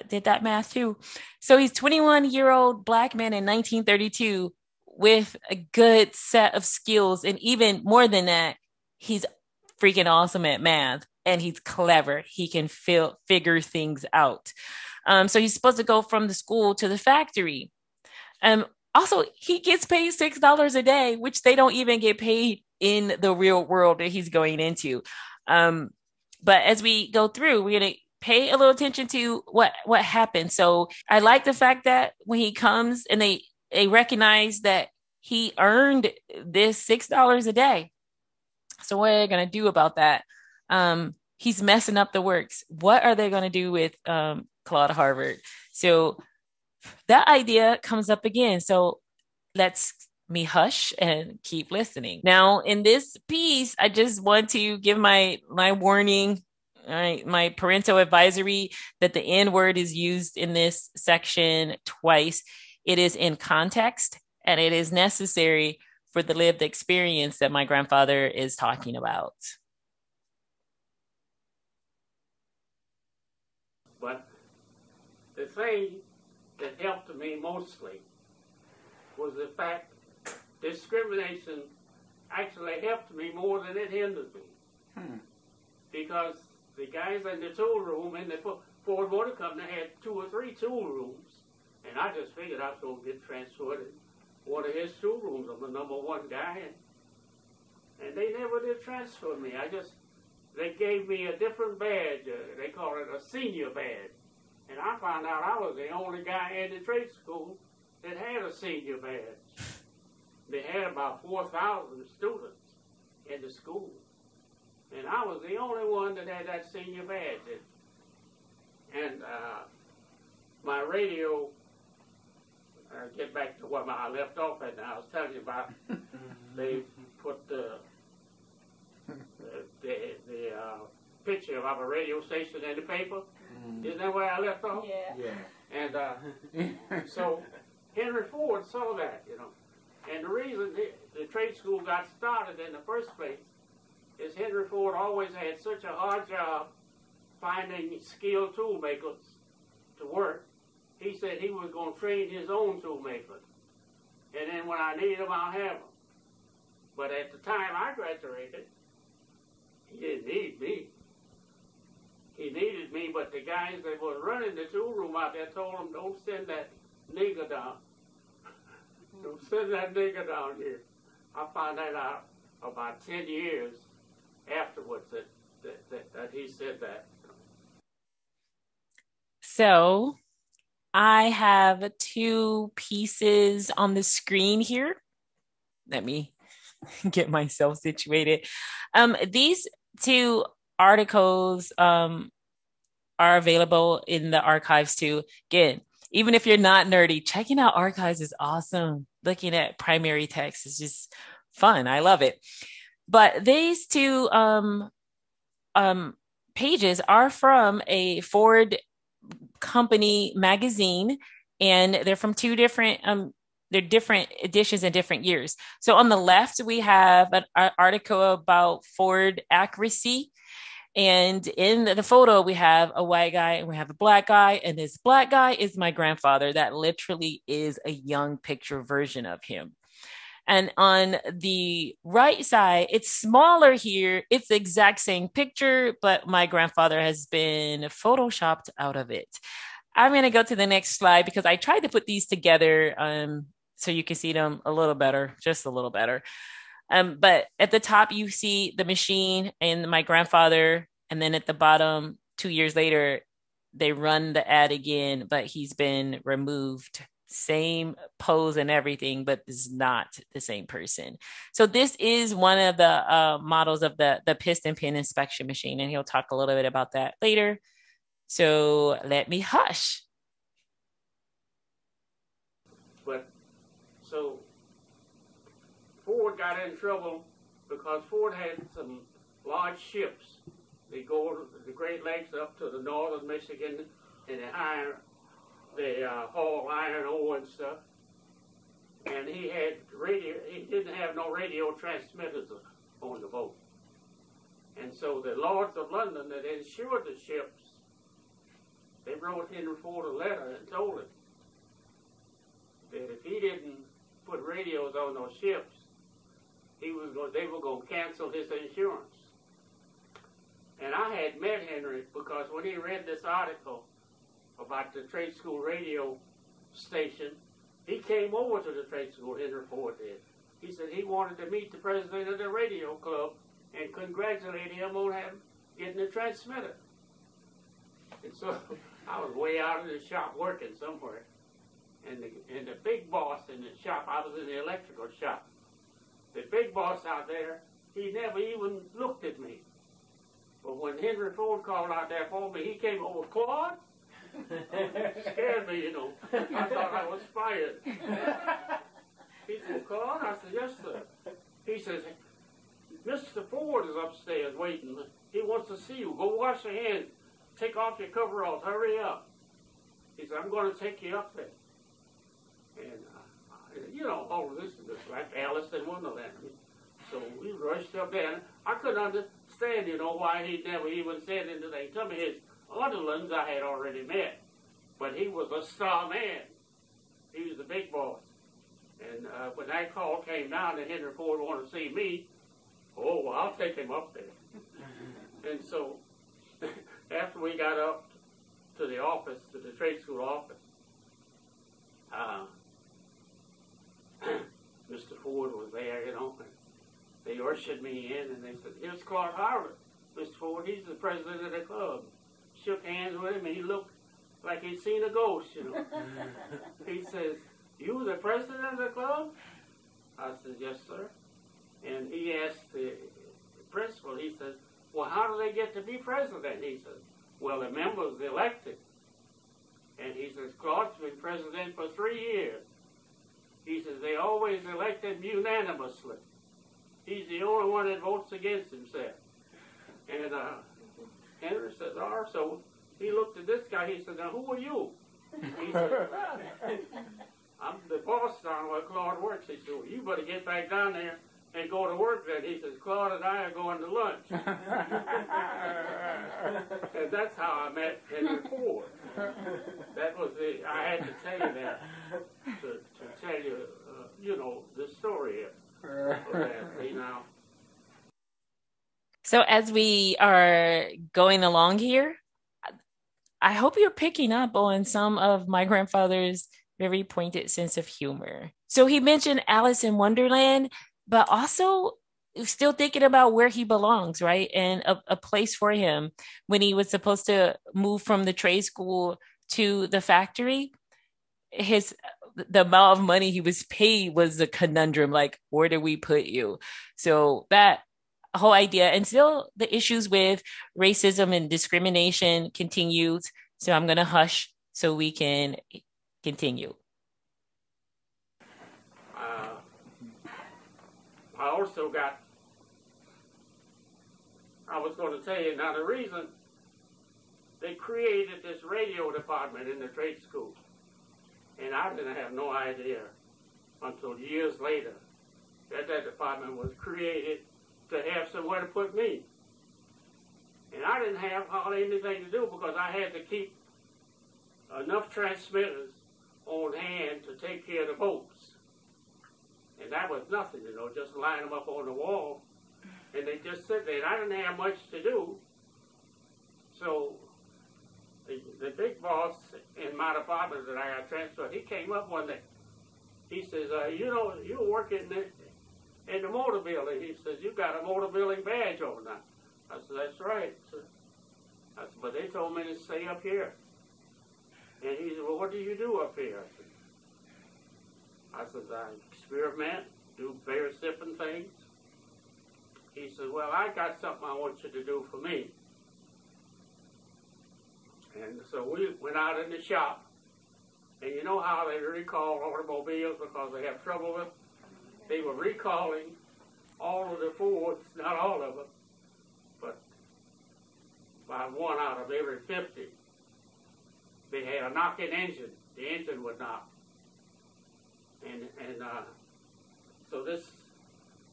did that math too. So he's 21-year-old black man in 1932 with a good set of skills. And even more than that, he's freaking awesome at math and he's clever. He can figure things out. So he's supposed to go from the school to the factory. Also, he gets paid $6 a day, which they don't even get paid in the real world that he's going into. But as we go through, we're going to pay a little attention to what happened. So I like the fact that when he comes and they recognize that he earned this $6 a day. So what are they going to do about that? He's messing up the works. What are they going to do with Claude Harvard? So that idea comes up again. So let's me hush and keep listening. Now, in this piece, I just want to give my warning, all right, my parental advisory that the N word is used in this section twice. It is in context and it is necessary for the lived experience that my grandfather is talking about. But the thing that helped me mostly was the fact discrimination actually helped me more than it hindered me. Because the guys in the tool room in the Ford Motor Company had 2 or 3 tool rooms, and I just figured I was going to get transferred in one of his tool rooms. I'm the #1 guy, and they never did transfer me. They gave me a different badge. They call it a senior badge. And I found out I was the only guy in the trade school that had a senior badge. They had about 4,000 students in the school. And I was the only one that had that senior badge. And my radio, get back to what I left off at now, I was telling you about, they put the picture of a radio station in the paper. Isn't that where I left off? Yeah. And so Henry Ford saw that, And the reason the trade school got started in the first place is Henry Ford always had such a hard job finding skilled tool makers to work. He said he was going to train his own tool makers. And then when I need them, I'll have them. But at the time I graduated, he didn't need me. he needed me, but the guys that were running the tool room out there told him, don't send that nigger down. Don't send that nigger down here. I found that out about 10 years afterwards that he said that. So I have two pieces on the screen here. Let me get myself situated. These two articles are available in the archives too. Again, even if you're not nerdy, checking out archives is awesome. Looking at primary text is just fun. I love it. But these two pages are from a Ford company magazine, and they're from two different they're different editions in different years. So on the left, we have an article about Ford accuracy. And in the photo, we have a white guy and we have a black guy. And this black guy is my grandfather. That literally is a young picture version of him. And on the right side, it's smaller here. It's the exact same picture, but my grandfather has been photoshopped out of it. I'm going to go to the next slide because I tried to put these together so you can see them a little better, just a little better. But at the top, you see the machine and my grandfather. And then at the bottom, 2 years later, they run the ad again, but he's been removed. Same pose and everything, but is not the same person. So this is one of the models of the piston pin inspection machine. And he'll talk a little bit about that later. So let me hush. But so Ford got in trouble because Ford had some large ships. They go to the Great Lakes up to the northern Michigan, and they haul iron ore and stuff. And he had radio. He didn't have no radio transmitters on the boat. And so the Lords of London that insured the ships, they wrote Henry Ford a letter and told him that if he didn't put radios on those ships, they were going to cancel his insurance. And I had met Henry because when he read this article about the trade school radio station, he came over to the trade school, Henry Ford did. He said he wanted to meet the president of the radio club and congratulate him on getting a transmitter. And so I was way out in the shop working somewhere. And the big boss in the shop, I was in the electrical shop. The big boss out there, he never even looked at me. But when Henry Ford called out there for me, he came over, Claude? Scared me, you know. I thought I was fired. He said, Claude? I said, yes, sir. He says, Mr. Ford is upstairs waiting. He wants to see you. Go wash your hands. Take off your coveralls. Hurry up. He said, I'm going to take you up there. And, you know, all of this is just like Alice in Wonderland. I mean, so we rushed up there. And I couldn't understand, you know, why he never even said anything to me. His underlings I had already met. But he was a star man. He was the big boss. And when that call came down that Henry Ford wanted to see me, oh, well, I'll take him up there. And so after we got up to the office, to the trade school office, Mr. Ford was there, you know, and they ushered me in, and they said, here's Claude Harvard. Mr. Ford, he's the president of the club. Shook hands with him, and he looked like he'd seen a ghost, you know. He says, you the president of the club? I said, yes, sir. And he asked the principal, he said, well, how do they get to be president? He said, well, the members elected. And he says, Claude's been president for 3 years. He says, they always elect him unanimously. He's the only one that votes against himself. And Henry said, so he looked at this guy, he said, now who are you? He said, I'm the boss down where Claude works. He said, well, you better get back down there and go to work then. He says, Claude and I are going to lunch. And that's how I met Henry Ford. That was I had to tell you that, to tell you, you know, the story of that, see So as we are going along here, I hope you're picking up on some of my grandfather's very pointed sense of humor. So he mentioned Alice in Wonderland, but also still thinking about where he belongs, right? And a place for him when he was supposed to move from the trade school to the factory. His the amount of money he was paid was a conundrum. Like, where do we put you? So that whole idea, and still the issues with racism and discrimination continues. So I'm gonna hush so we can continue. Uh, I also got, I was going to tell you, now the reason they created this radio department in the trade school, and I didn't have no idea until years later that that department was created to have somewhere to put me. And I didn't have hardly anything to do because I had to keep enough transmitters on hand to take care of the boats. And that was nothing, you know, just line them up on the wall. And they just sit there. And I didn't have much to do. So the big boss in my department that I got transferred, he came up one day. He says, you know, you were working in the motor building. He says, you got a motor building badge on now. I said, that's right. I said, but they told me to stay up here. And he said, well, what do you do up here? I said, I experiment, do various different things. He said, well, I got something I want you to do for me. And so we went out in the shop. And you know how they recall automobiles because they have trouble with them? They were recalling all of the Fords, not all of them, but about 1 out of every 50. They had a knocking engine. The engine would knock. And so this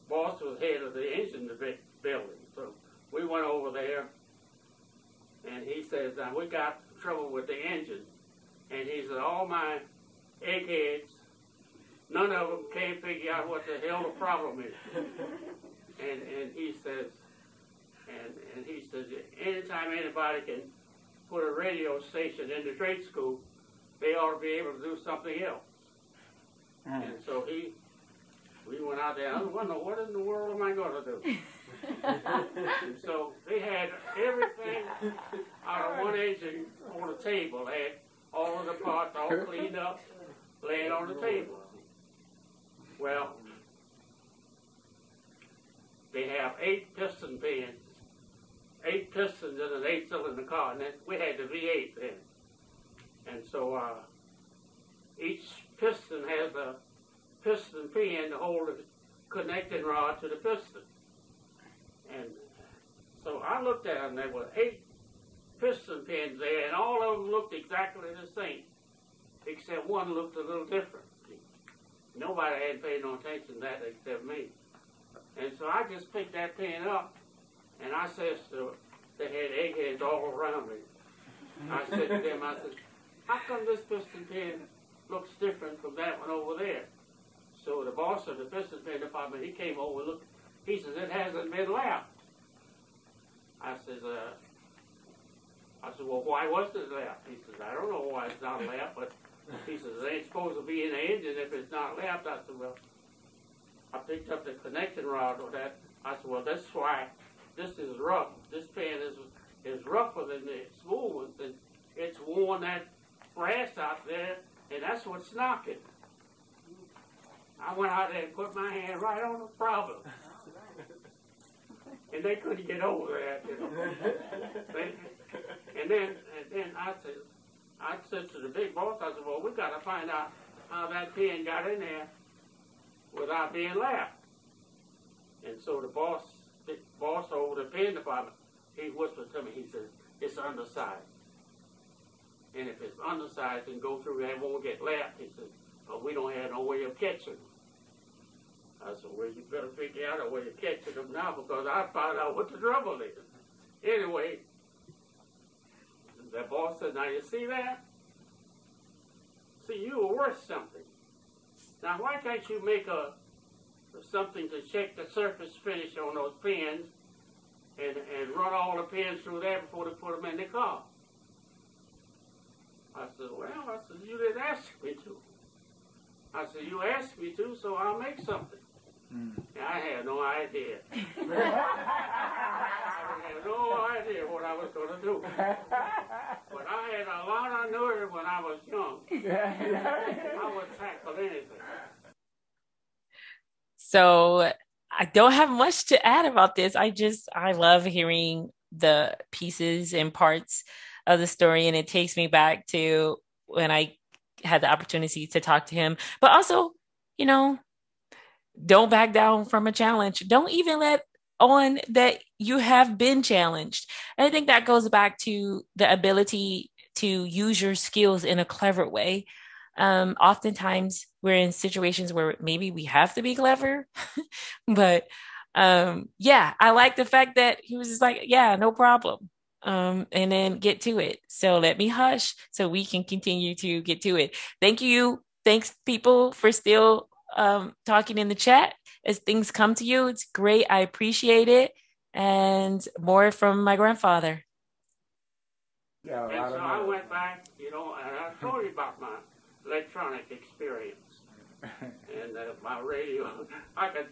boss was head of the engine building. So we went over there, and he says, we got trouble with the engine. And he said, all my eggheads, none of them can't figure out what the hell the problem is. and he says, and he says, anytime anybody can put a radio station in the trade school, they ought to be able to do something else. And so we went out there, I wonder, what in the world am I going to do? And so they had everything out of one engine on the table. They had all of the parts all cleaned up, laying on the table. Well, they have 8 piston pins, 8 pistons in an 8-cylinder car, and then we had the V8 then. And so each piston has a piston pin to hold the connecting rod to the piston. And so I looked at them, there were 8 piston pins there, and all of them looked exactly the same, except one looked a little different. Nobody had paid no attention to that except me. And so I just picked that pin up, and I says to, they had eggheads all around me. I said to them, I said, how come this piston pin looks different from that one over there? So the boss of the piston pin department, he came over and looked. He says, it hasn't been lapped. I said, well, why wasn't it lapped? He says, I don't know why it's not lapped, but he says, it ain't supposed to be in the engine if it's not lapped. I said, well, I picked up the connecting rod on that. I said, well, that's why this is rough. This pin is rougher than the smooth ones, and it's worn that brass out there, and that's what's knocking. I went out there and put my hand right on the problem. And they couldn't get over that, you know. And then I said to the big boss, I said, well, we got to find out how that pin got in there without being lapped. And so the boss over the pin department, he whispered to me, he said, it's undersized. And if it's undersized and go through there, it won't get lapped. He said, but we don't have no way of catching them. I said, well, you better figure out a way of catching them now because I found out what the trouble is. Anyway, the boss said, now you see that? See, you were worth something. Now, why can't you make something to check the surface finish on those pins and run all the pins through there before they put them in the car? I said, well, I said, you didn't ask me to. I said, you asked me to, so I'll make something. And I had no idea. I had no idea what I was going to do. But I had a lot of nerve when I was young. I would tackle anything. So I don't have much to add about this. I love hearing the pieces and parts of the story, and it takes me back to when I had the opportunity to talk to him. But also, you know, don't back down from a challenge. Don't even let on that you have been challenged. And I think that goes back to the ability to use your skills in a clever way. Oftentimes we're in situations where maybe we have to be clever, but yeah, I like the fact that he was just like, yeah, no problem. And then get to it. So let me hush so we can continue to get to it. Thank you. Thanks, people, for still talking in the chat as things come to you. It's great. I appreciate it. And more from my grandfather. Yeah, and so I went back, you know, and I told you about my electronic experience. And my radio, I could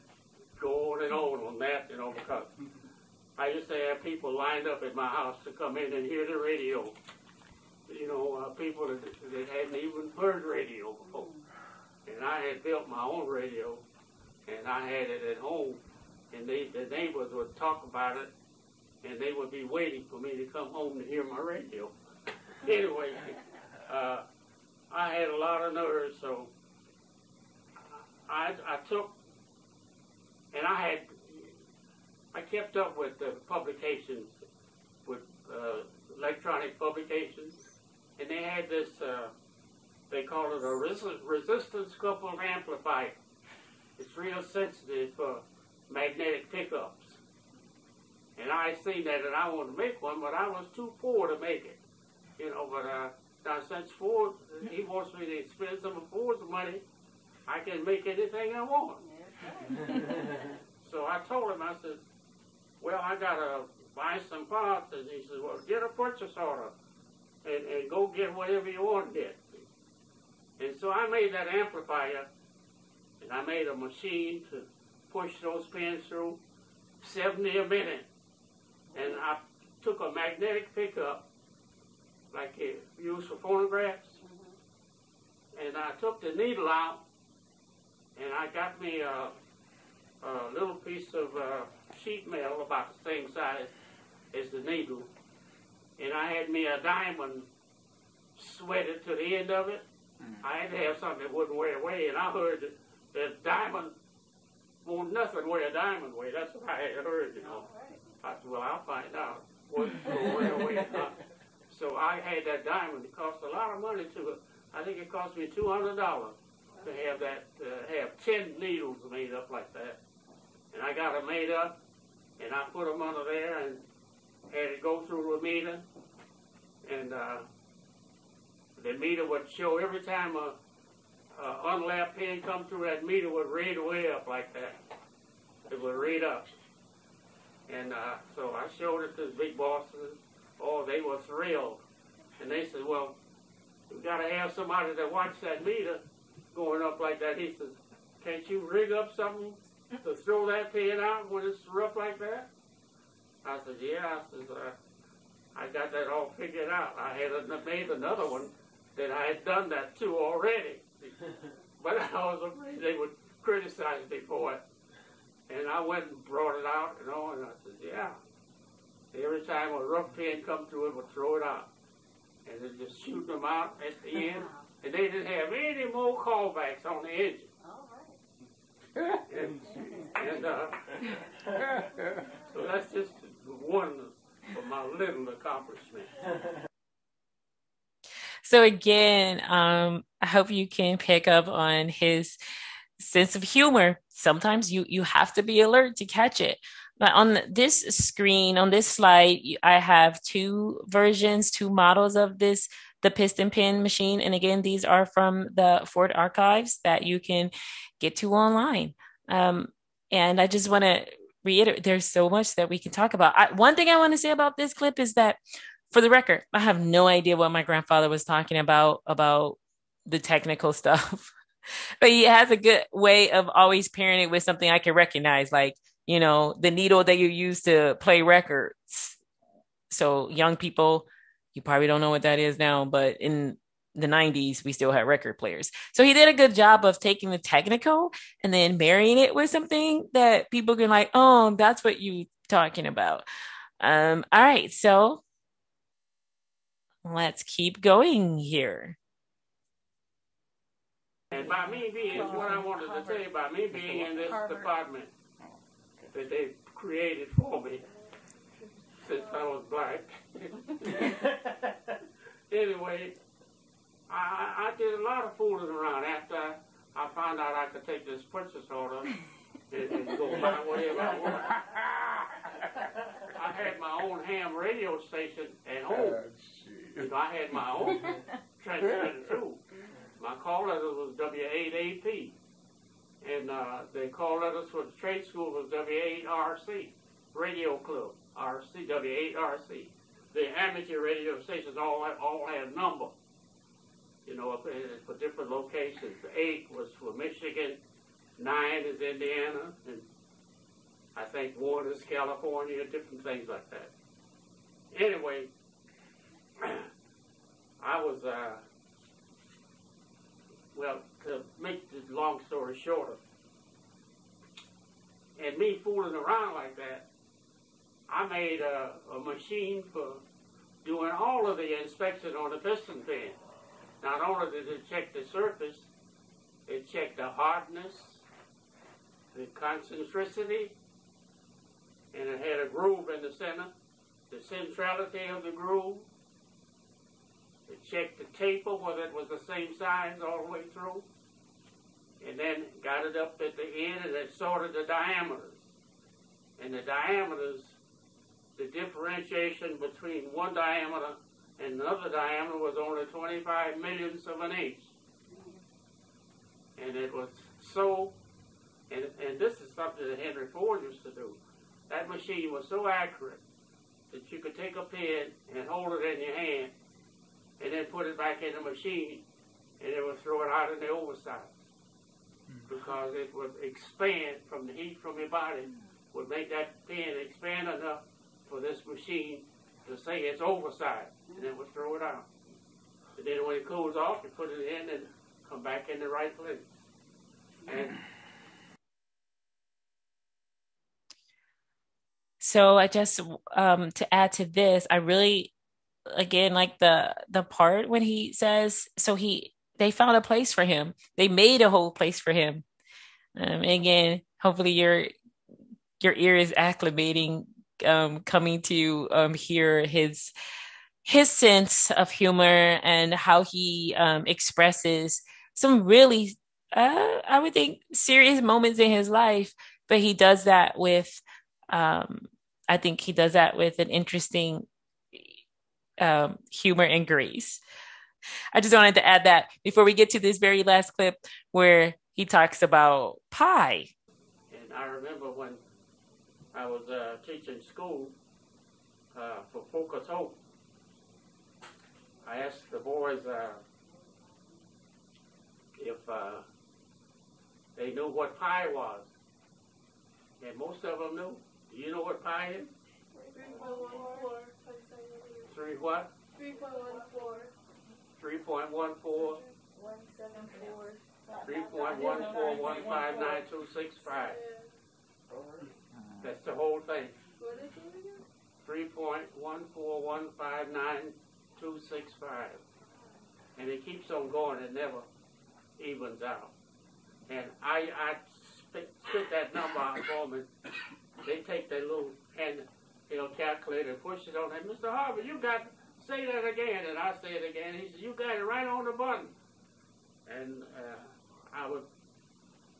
go on and on that, you know, because I used to have people lined up at my house to come in and hear the radio. You know, people that hadn't even heard radio before. And I had built my own radio, and I had it at home. And the neighbors would talk about it, and they would be waiting for me to come home to hear my radio. Anyway, I had a lot of nerves, so I took, and I kept up with the publications, with electronic publications, and they had this, they call it a resistance coupled amplifier. It's real sensitive for magnetic pickups. And I seen that, and I wanted to make one, but I was too poor to make it. You know, but now since Ford, he wants me to spend some of Ford's money, I can make anything I want. So I told him, I said, well, I got to buy some parts. And he said, well, get a purchase order and go get whatever you want to get. And so I made that amplifier, and I made a machine to push those pins through 70 a minute. And I took a magnetic pickup, like you use for phonographs, and I took the needle out, and I got me a little piece of sheet metal about the same size as the needle, and I had me a diamond sweated to the end of it. I had to have something that wouldn't wear away, and I heard that diamond won't nothing wear a diamond way. That's what I had heard, you know. I said, well, I'll find out what's going to wear away or not. So I had that diamond. It cost a lot of money to it. I think it cost me $200 to have that, have 10 needles made up like that. And I got them made up, and I put them under there and had it go through the meter. And the meter would show every time a unlapped pin come through, that meter would read way up like that. It would read up. And so I showed it to the big bosses. Oh, they were thrilled. And they said, well, we've got to have somebody that watch that meter going up like that. He says, can't you rig up something to throw that pin out when it's rough like that? I said, yeah. I said, I got that all figured out. I had made another one that I had done that to already. But I was afraid they would criticize me for it. And I went and brought it out, you know, and I said, yeah. Every time a rough pin come through, it would throw it out. And then just shoot them out at the end. And they didn't have any more callbacks on the engine. All right. And so that's just one of my little accomplishments. So again, I hope you can pick up on his sense of humor. Sometimes you have to be alert to catch it. But on this screen, on this slide, I have two models of the piston pin machine. And again, these are from the Ford archives that you can get to online. And I just want to reiterate, there's so much that we can talk about. One thing I want to say about this clip is that for the record, I have no idea what my grandfather was talking about the technical stuff. But he has a good way of always pairing it with something I can recognize, like, the needle that you use to play records. So young people, you probably don't know what that is now, but in the 90s, we still had record players. So he did a good job of taking the technical and then marrying it with something that people can like, oh, that's what you talking about. All right, so let's keep going here. And by me being, what I wanted to tell you, by me being in this department that they created for me since I was black. Anyway, I did a lot of fooling around after I found out I could take this purchase order and go buy whatever I want. I had my own ham radio station at home. I had my own transmitter too. My call letter was W8AP, and the call letters for the trade school was W8RC, Radio Club, RC, W8RC. The amateur radio stations all had a number, for different locations. 8 was for Michigan, 9 is Indiana, and I think 1 is California, different things like that. Anyway, I was, to make the long story shorter, and me fooling around like that, I made a machine for doing all of the inspection on the piston pin. Not only did it check the surface, it checked the hardness, the concentricity, and it had a groove in the center, the centrality of the groove. It checked the taper, whether it was the same size all the way through, and then got it up at the end, and it sorted the diameters. And the diameters, the differentiation between one diameter and another diameter was only 25 millionths of an inch. And it was so, and this is something that Henry Ford used to do. That machine was so accurate that you could take a pen and hold it in your hand and then put it back in the machine, and it would throw it out in the oversize. Because it would expand from the heat from your body, would make that pen expand enough for this machine to say it's oversized, and it would throw it out. And then when it cools off, you put it in and come back in the right place. And so I just, to add to this, I really, again, like the part when he says, they found a place for him. They made a whole place for him. Again, hopefully your ear is acclimating, coming to hear his sense of humor and how he expresses some really, I would think, serious moments in his life. But he does that with, I think he does that with an interesting humor and grace. I just wanted to add that before we get to this very last clip where he talks about pie. And I remember when I was teaching school for Focus Hope, I asked the boys if they knew what pie was. And most of them knew. Do you know what pie is? 3.14. 3 what? 3.14. 3.14. 174. 3.14159.265. That's the whole thing. What is it again? 3.14159.265. And it keeps on going, it never evens out. And I spit that number out for them. They take their little calculator and push it on there. Mr. Harvard, you got to say that again. And I say it again. He said, you got it right on the button. And I was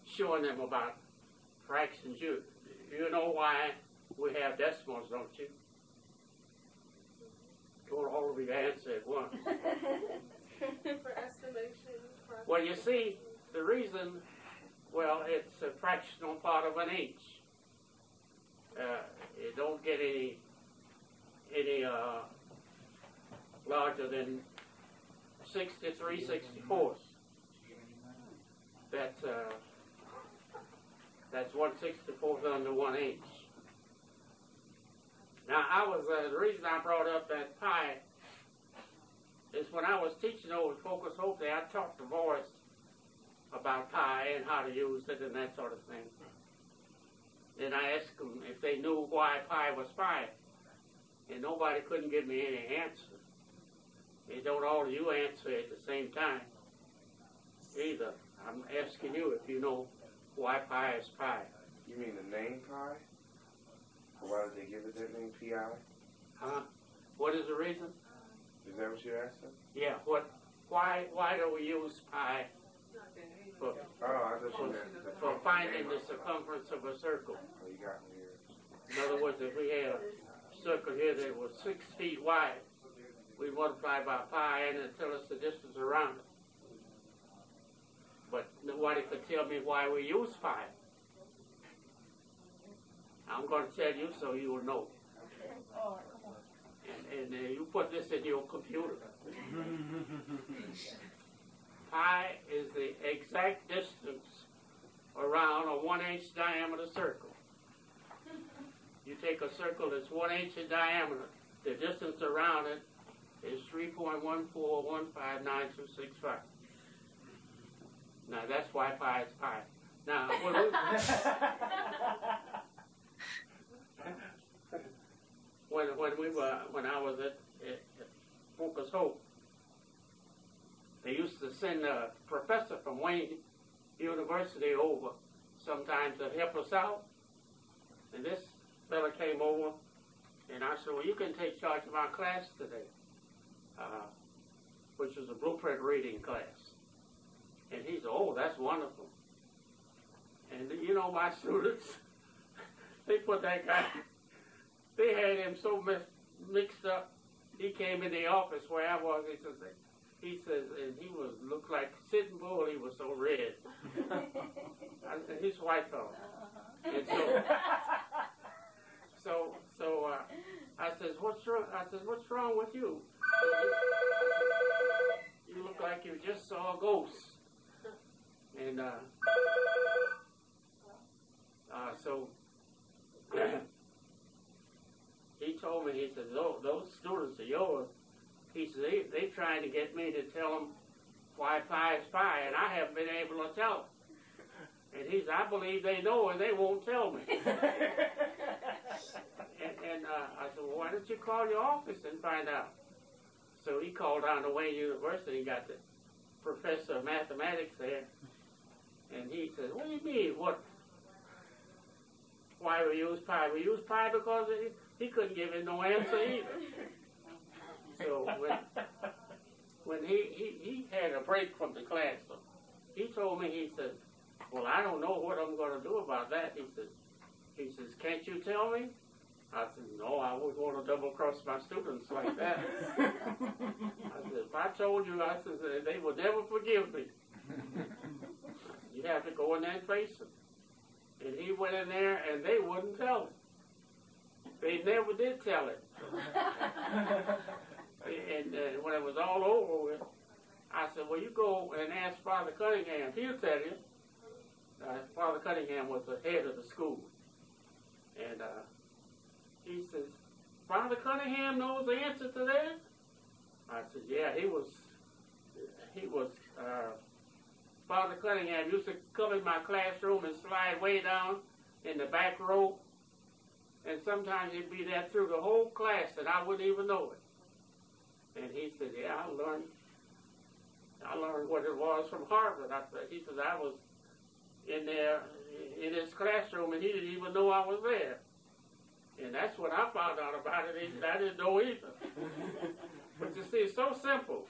showing them about fractions. You know why we have decimals, don't you? Don't all of you answer at once. For estimation. Well, you see, the reason, it's a fractional part of an inch. You don't get any greater than 63/64. That's 1/64 under 1/8. Now, the reason I brought up that pi is when I was teaching over at Focus Hope Day, I taught the boys about pi and how to use it and that sort of thing. Then I asked them if they knew why pi was pi, and nobody couldn't give me any answer. They don't all of you answer at the same time either. I'm asking you if you know why pi is pi. You mean the name pi? Or why did they give it that name, P-I? Huh? What is the reason? Is that what you're asking? Yeah. Why do we use pi for finding the circumference of a circle? Oh, you got me here. In other words, if we had a circle here that was 6 feet wide, we multiply by pi and it tell us the distance around it. But nobody could tell me why we use pi. I'm going to tell you so you will know. And you put this in your computer. Pi is the exact distance around a 1-inch diameter circle. You take a circle that's 1 inch in diameter, the distance around it is 3.1415965. Now that's why pi is pi. Now when I was at Focus Hope, they used to send a professor from Wayne University over sometimes to help us out. And this fella came over, and I said, well, you can take charge of our class today, which was a blueprint reading class. And he said, oh, that's wonderful. And you know, my students, they put that guy, they had him so mixed up. He came in the office where I was, he says, and he looked like Sitting Bull, he was so red. I said, he's white fellow. And so I says, what's wrong? I says, what's wrong with you? You look like you just saw a ghost. And so he told me, he said, those students of yours, he said, they trying to get me to tell them why pi is pi, and I haven't been able to tell them. And he said, I believe they know and they won't tell me. And I said, well, why don't you call your office and find out? So he called down to Wayne University, got the professor of mathematics there, and he said, what do you mean? Why we use pi? We use pi because he couldn't give it no answer either. So when he had a break from the class, so he told me, he said, well, I don't know what I'm going to do about that. He says, can't you tell me? I said, no, I wouldn't want to double-cross my students like that. I said, if I told you, I said, they would never forgive me. You have to go in there and face them. And he went in there, and they wouldn't tell him. They never did tell him. And when it was all over with, I said, well, you go and ask Father Cunningham. He'll tell you. Father Cunningham was the head of the school. And he says, Father Cunningham knows the answer to that? I said, yeah, he was Father Cunningham used to come in my classroom and slide way down in the back row. And sometimes he'd be there through the whole class and I wouldn't even know it. And he said, yeah, I learned what it was from Harvard. He said, I was in there in his classroom and he didn't even know I was there. And that's when I found out about it. He said, I didn't know either. But you see, it's so simple.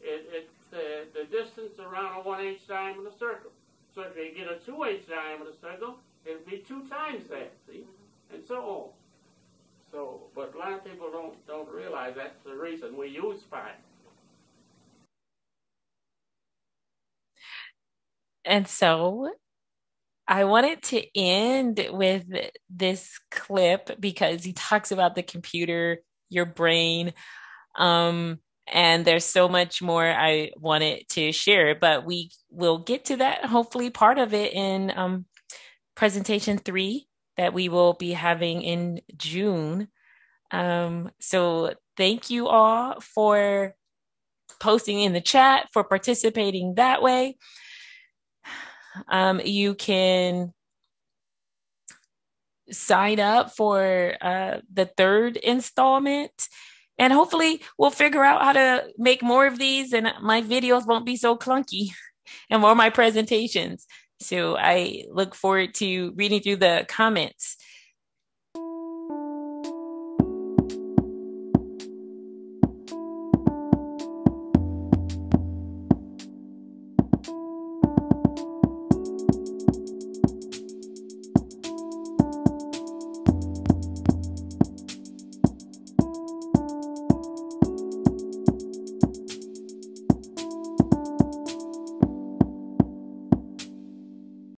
It's the distance around a 1-inch diameter circle. So if you get a 2-inch diameter circle, it'd be 2 times that, see? And so on. So, but a lot of people don't realize that's the reason we use pi. And so I wanted to end with this clip because he talks about the computer, your brain, and And there's so much more I wanted to share, but we will get to that, hopefully part of it in presentation 3 that we will be having in June. So thank you all for posting in the chat, for participating that way. You can sign up for the 3rd installment, and hopefully we'll figure out how to make more of these and my videos won't be so clunky and more of my presentations. So I look forward to reading through the comments.